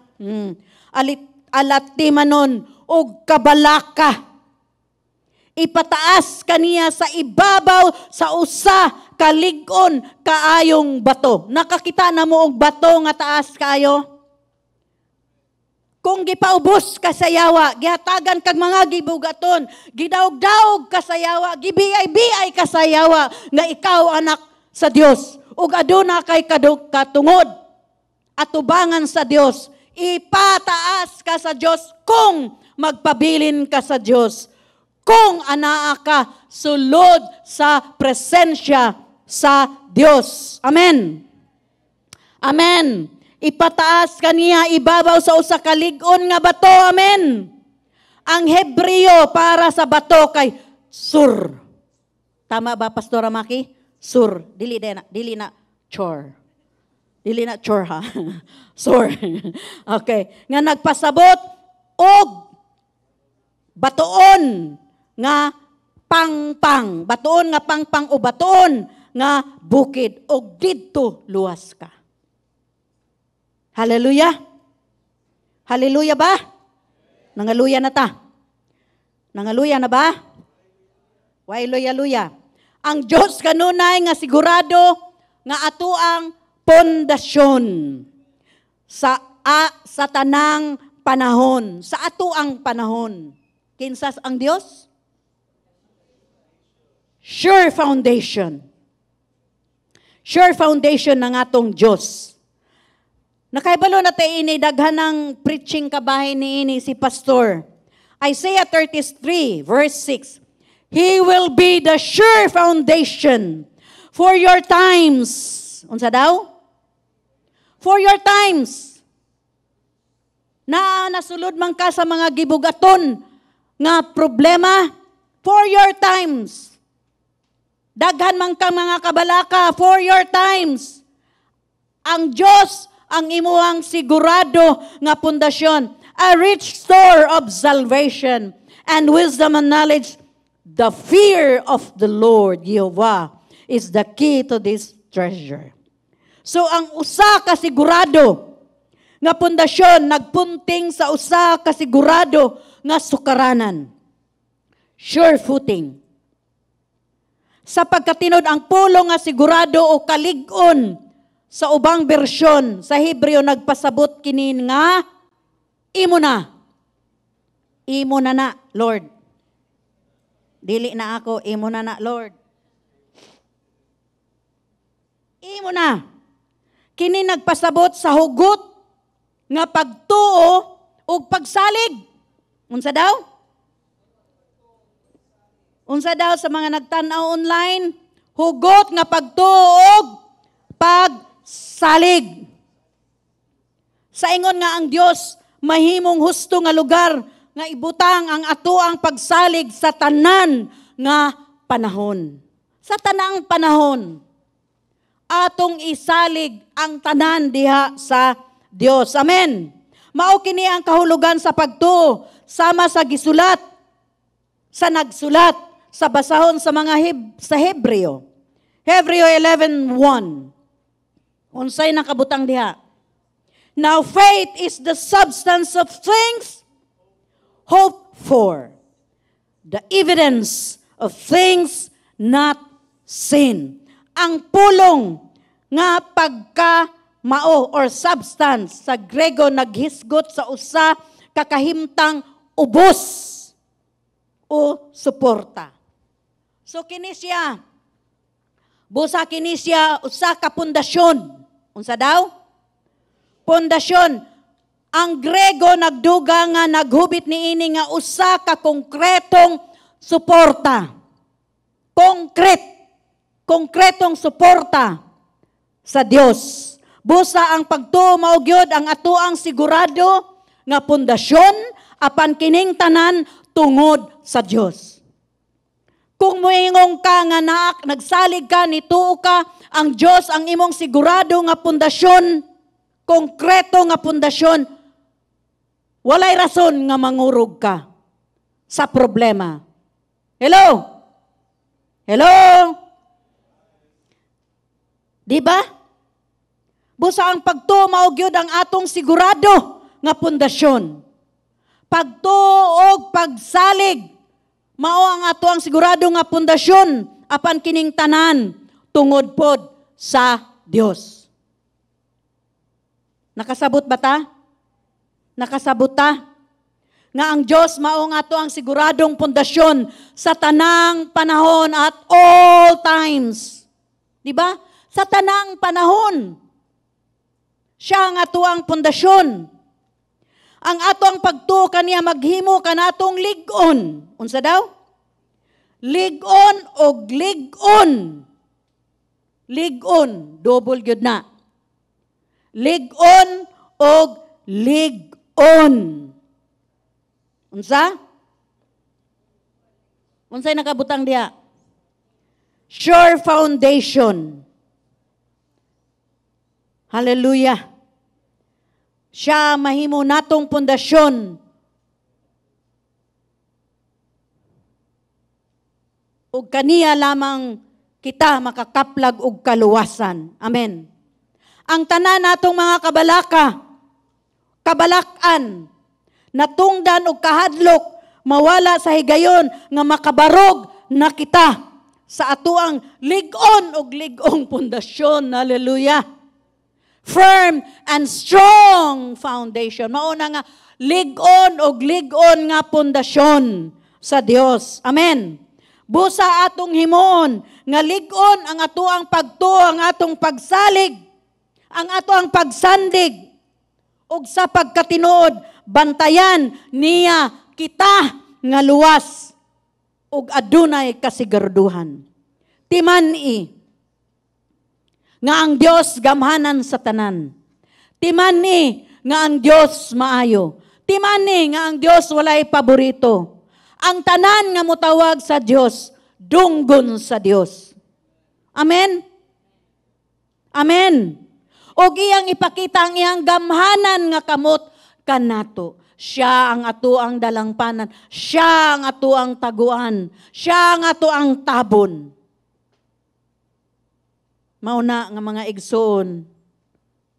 Alatimanon o kabalaka. Ipataas kaniya sa ibabaw sa usa kalig-on kaayong bato. Nakakita na mo og bato nga taas kaayo? Kung gipaubos ka sa yawa, gihatagan kag mga gibugaton, gidaog-daog ka sa yawa, gibiyay-biyay ka sa yawa, nga ikaw anak sa Dios. Ug aduna kay katungod atubangan sa Dios, ipataas ka sa Dios kung magpabilin ka sa Dios, kung anaa ka sulod sa presensya sa Dios. Amen. Amen. Ipataas kaniya ibabaw sa usa ka lig-on nga bato. Amen. Ang Hebreo para sa bato kay sur. Tama ba, Pastor Maki? Sur, dili na chore. Dili na chore ha. Sur. Okay, nga nagpasabot og batoon nga pangpang, batoon nga pangpang o batoon nga bukid og didto luwas ka. Hallelujah. Hallelujah ba? Nangaluya na ta. Nangaluya na ba? Why luya-luya? Ang Diyos kanunay nga sigurado nga ato ang pundasyon sa tanang panahon, sa ato ang panahon. Kinsas ang Diyos? Sure foundation. Sure foundation ng atong Diyos. Nakaibalo na tayo ini, daghan ng preaching kabahin ni ini si Pastor. Isaiah 33 verse 6. He will be the sure foundation for your times. Unsa daw? For your times. Nasulod man ka sa mga gibugaton nga problema, for your times. Daghan man ka mga kabalaka, for your times. Ang Diyos ang imuhang sigurado nga pundasyon, a rich store of salvation and wisdom and knowledge. The fear of the Lord, Jehovah, is the key to this treasure. So ang usa ka sigurado nga pundasyon nagpunting sa usa ka sigurado nga sukaranan. Sure footing. Sa pagkatinod ang pulo nga sigurado o kalig-on sa ubang bersyon sa Hebreo nagpasabot kinin nga imo na. Imo na, Lord. Dili na ako, imo na, Lord. Imo na. Kini nagpasabot sa hugot nga pagtuo ug pagsalig. Unsa daw? Unsa daw sa mga nagtanaw online? Hugot nga pagtuog, pagsalig. Sa ingon nga ang Dios mahimong husto nga lugar nga ibutang ang atoang pagsalig sa tanan nga panahon. Sa tanang panahon, atong isalig ang tanan diha sa Dios. Amen. Mao kini ang kahulugan sa pagtuo sama sa gisulat sa nagsulat sa basahon sa mga sa Hebreo. Hebreo 11:1. Unsay nakabutang diha? Now faith is the substance of things hoped for, the evidence of things not seen. Ang pulong nga pagka-mao or substance sa Grego naghisgot sa usa kakahimtang ubos o suporta. So kini siya, busa kini siya usa ka pundasyon. Unsa daw? Pundasyon. Ang Grego nagduga nga naghubit niini nga usa ka konkretong suporta. Konkretong suporta sa Dios. Busa ang pagtuo mao gyud ang atoang sigurado nga pundasyon apan kining tanan tungod sa Dios. Kung moingong ka nga nagsalig ka, nituo ka, ang Dios ang imong sigurado nga pundasyon, konkreto nga pundasyon, walay rason nga mangurog ka sa problema. Hello? Hello? Di ba? Busa ang pagtuo mao gyud ang atong sigurado nga pundasyon. Pagtuo og pagsalig mao ang ato ang sigurado nga pundasyon apan kining tanan tungod pod sa Dios. Nakasabot ba ta? Nakasabot ta? Nga ang Dios mao nga ato ang siguradong pundasyon sa tanang panahon at all times. Di ba? Sa tanang panahon. Siya ang ato ang pundasyon. Ang atong pagtuo kaniya maghimo kanatong lig-on. Unsa daw? Lig-on o lig-on. Lig-on, double gyud na. Lig-on o lig-on. Unsa? Unsay nakabutang diha? Sure foundation. Hallelujah. Siya mahimo natong pundasyon. Ug kaniya lamang kita makakaplag og kaluwasan. Amen. Ang tanan natong mga kabalakan, natungdan og kahadlok, mawala sa higayon nga makabarog na kita sa atuang lig-on og lig-ong pundasyon. Hallelujah. Firm and strong foundation. Mauna nga, lig-on o lig-on nga pundasyon sa Dios. Amen. Busa atong himoon, nga lig-on ang atoang pagtuo, ang atong pagsalig, ang atoang pagsandig, ug sa pagkatinuod, bantayan niya kita nga luwas, ug adunay kasiguraduhan. Timan-i, nga ang Dios gamhanan sa tanan. Timani nga ang Dios maayo. Timani nga ang Dios walay paborito. Ang tanan nga mutawag sa Dios, dunggon sa Dios. Amen? Amen. Og iyang ipakita ang iyang gamhanan nga kamot kanato. Siya ang ato ang dalangpanan. Siya ang ato ang taguan. Siya ang ato ang tabon. Mauna nga mga igsoon,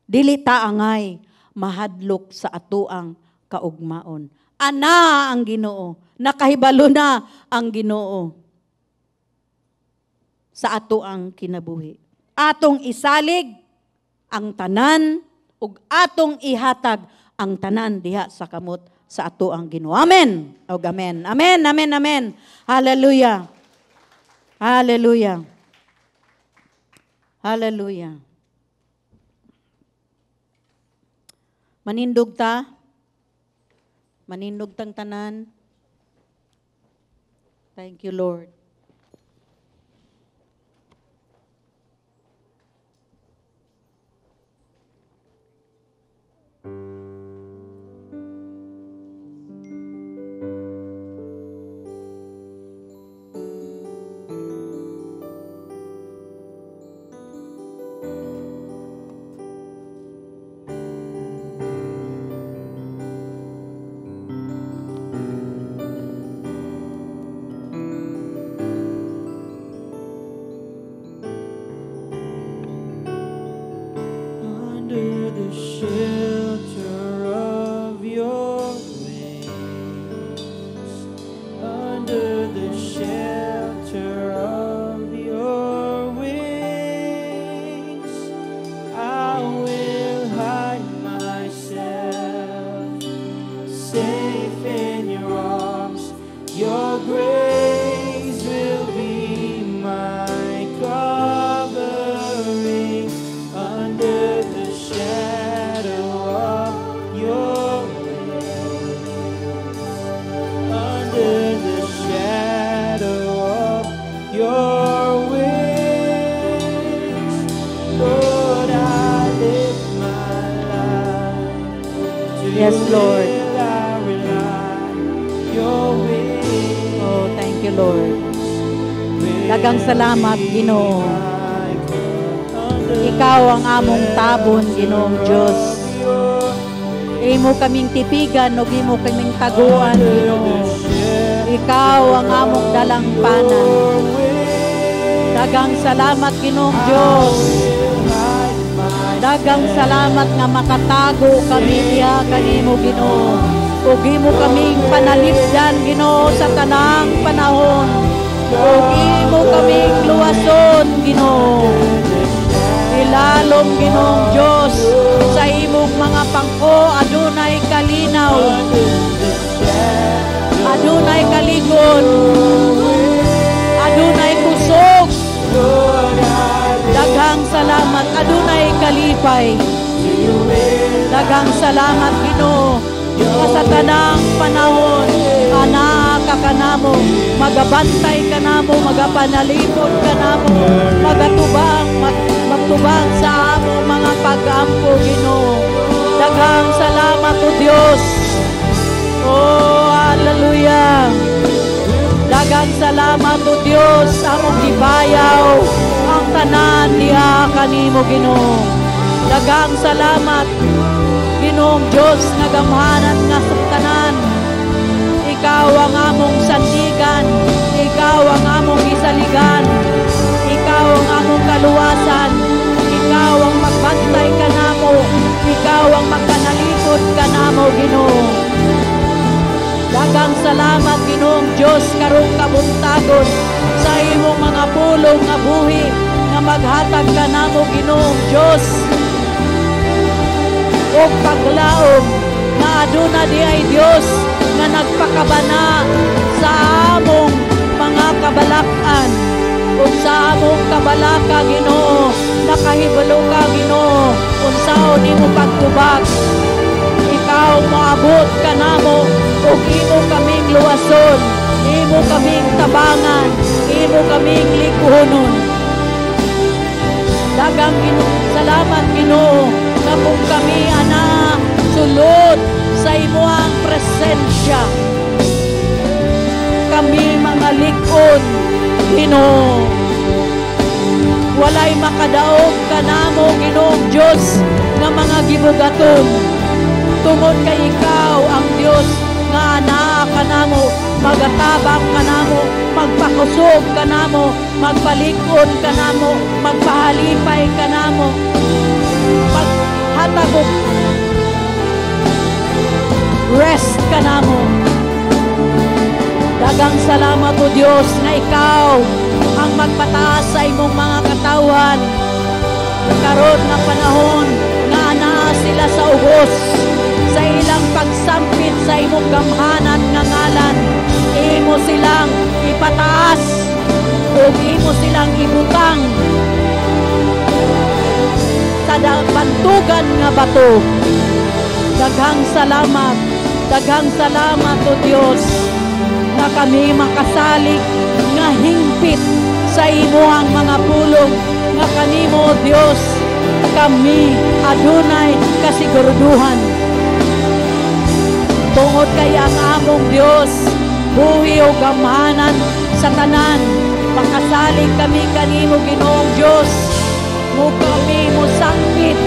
dili ta angay mahadlok sa atoang kaugmaon. Ana ang Ginoo, nakahibalo na ang Ginoo sa atoang kinabuhi. Atong isalig ang tanan ug atong ihatag ang tanan diha sa kamot sa atoang Ginoo. Amen. Og amen. Amen, amen, amen. Hallelujah. Hallelujah. Hallelujah. Manindog ta. Manindog tang tanan. Thank you, Lord. Yes, Lord. I rely your will. Oh, thank you, Lord. Daghang salamat, Ginoo. Ikaw ang among tabon, Ginoong Diyos. Imo kaming tipigan, ug imo kaming taguan, Ginoo. Ikaw ang among dalampanan. Daghang salamat, Ginoong Diyos. Daghang salamat nga makatago kami diha kanimo, Ginoo. Ug imo kaming panalipdan, Ginoo, sa tanang panahon. Ug imo kaming luwason, Ginoo. Ilalom, Ginoong Diyos, sa imong mga pangko adunay kalinaw, adunay kaligon, adunay kusog. Daghang salamat, adunay kalipay. Daghang salamat, Ginoo, sa tanang panahon, anak ka kanamo, magabantay kanamo, magapanalipod kanamo, magtubang sa amo mga pag-ampo, Ginoo. Daghang salamat, O Dios. Oh, hallelujah. Daghang salamat, O Dios, among gibayaw ang tanan diha kanimo, Ginoo. Daghang salamat, Ginoong Diyos, nga gamhanan nga sa tanan. Ikaw ang among sandigan, ikaw ang among isaligan, ikaw ang among kaluwasan, ikaw ang magbantay kanamo, ikaw ang magkanalipod kanamo, Ginoo. Daghang salamat, Ginoong Diyos, karong kabuntagon sa imong mga pulong nga buhi nga maghatag kanamo, Ginoong Diyos. O paglaom na aduna di ay Diyos na nagpakabana sa among mga kabalakan o sa among kabalaka, Ginoo. Nakahibalo ka, Ginoo, unsaon imo pagtubag. Ikaw moabot kanamo o imo kaming luwason, imo kaming tabangan, imo kaming likuhonon. Daghang salamat, Ginoo, na kung kami ana sulod sa imuang presensya, kami mga likod, Ginoo. Walay makadaog kanamo, Ginoong Diyos, nga mga gibugaton. Tungod kay ikaw ang Diyos nga anaa kanamo, magatabang kanamo, magpakusog kanamo, magpalikod kanamo, magpahalipay kanamo, maghatagog rest kanamo. Daghang salamat, O Diyos, na ikaw ang magpataas sa imong mga katawan. Karon nga panahon nga anaa sila sa ubos, sa ilang pagsampit sa imong gamhanan nga ngalan, imo silang ipataas o imo silang ibutang sa bantugan nga bato. Daghang salamat, O Diyos, na kami makasalig nga hingpit sa imuhang mga pulong nga kanimo, O Diyos, kami adunay kasiguruduhan. Tungod kay ang among Diyos, buhi o gamhanan sa tanan, makasalig kami kanimo, Ginoong Diyos. Mo kami mo sangpit,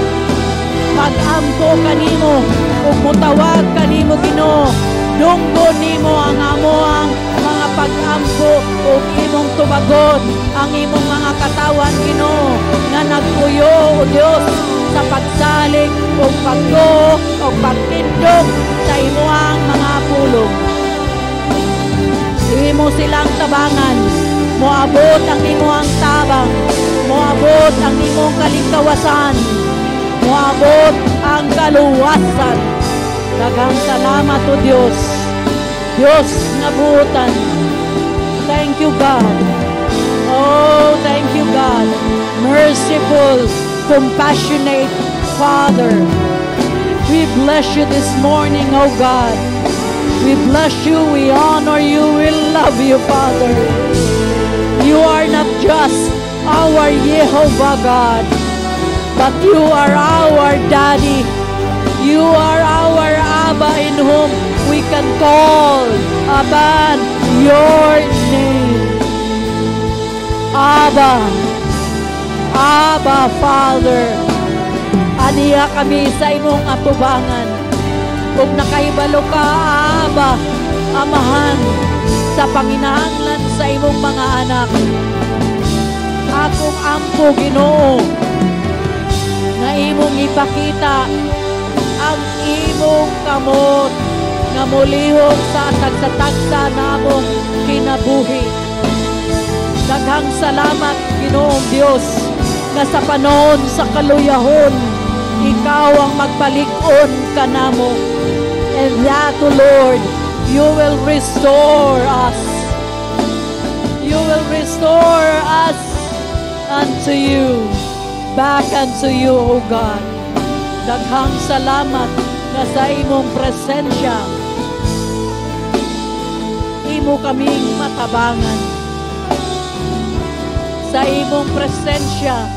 mag-ampo kanimo, ug mutawag kanimo, Ginoo. Dunggod nimo ang amoang mga pag-ampo ug imong tubagon ang imong mga katawan, Ginoo, nga nagpuyo, O Dios, sa pagsalig ug pagtuo ug pagtindog sa imuhang mga pulong. Imo silang tabangan, moabot ang imuhang tabang, moabot ang imong kaligtawasan, moabot ang kaluwasan. Daghang salamat, O Diyos, Diyos nga buotan. Thank you, God. Oh, thank you, God. Merciful, compassionate Father. We bless you this morning, O God. We bless you, we honor you, we love you, Father. You are not just our Jehovah God, but you are our Daddy. You are our Abba, in whom we can call upon your name. Abba, Abba, Father, aniya kami sa imong atubangan. Kung nakahibalo ka, Abba, Amahan, sa panginahanglan sa imong mga anak. Akong ampo, Ginoo, na imong ipakita ang imong kamot nga mulihok sa tagsa-tagsa namong kinabuhi. Daghang salamat, Ginoong Dios, nga sa panahon sa kaluyahon, ikaw ang magpalig-on kanamo. And that, O Lord, you will restore us. You will restore us unto you, back unto you, O God. Daghang salamat nga sa imong presensya. Imo kaming matabangan. Sa imong presensya,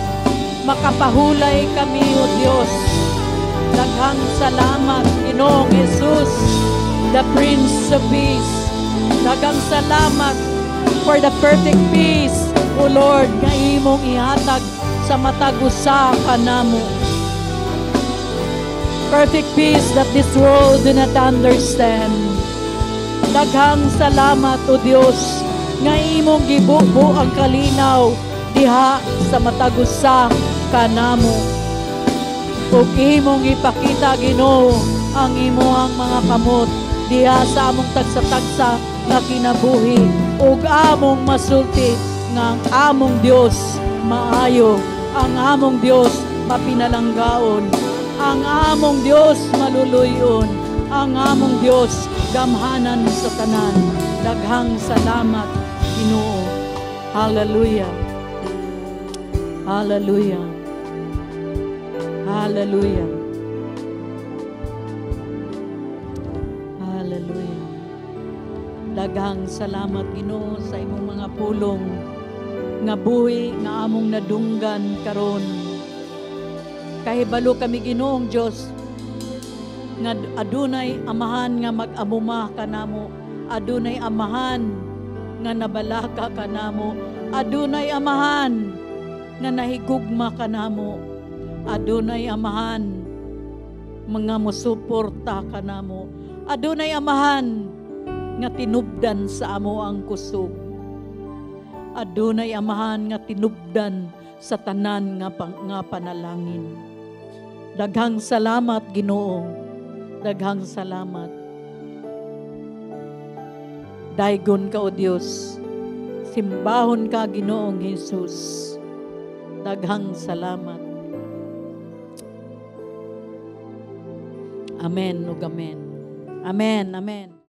makapahulay kami, O Diyos. Daghang salamat, Ginoong Jesus, the Prince of Peace. Daghang salamat for the perfect peace, O Lord, nga imong ihatag sa matag usa kanamo. Perfect peace that this world do not understand. Daghang salamat, O Dios, nga imong gibubo ang kalinaw diha sa matag usa kanamo. Ug imong ipakita, Ginoo, ang imong mga kamot diha sa among tagsa-tagsa nga kinabuhi, ug among masulti nga ang among Dios maayo, ang among Dios mapinalanggaon, ang among Dios maluluyon, ang among Dios gamhanan sa tanan. Daghang salamat, Ginoo. Hallelujah. Hallelujah. Hallelujah. Hallelujah. Daghang salamat, Ginoo, sa imong mga pulong nga buhi nga among nadunggan karon. Kahibalo kami, Ginoong Dios, nga adunay amahan nga mag-amuma kanamo, adunay amahan nga nabalaka kanamo, adunay amahan nga nahigugma kanamo, adunay amahan mga musuporta kanamo, adunay amahan nga tinubdan sa amo ang kusog, adunay amahan nga tinubdan sa tanan nga panalangin. Daghang salamat, Ginoo. Daghang salamat. Daygon ka, O Dios. Simbahon ka, Ginoong Jesus. Daghang salamat. Amen ug amen. Amen, amen.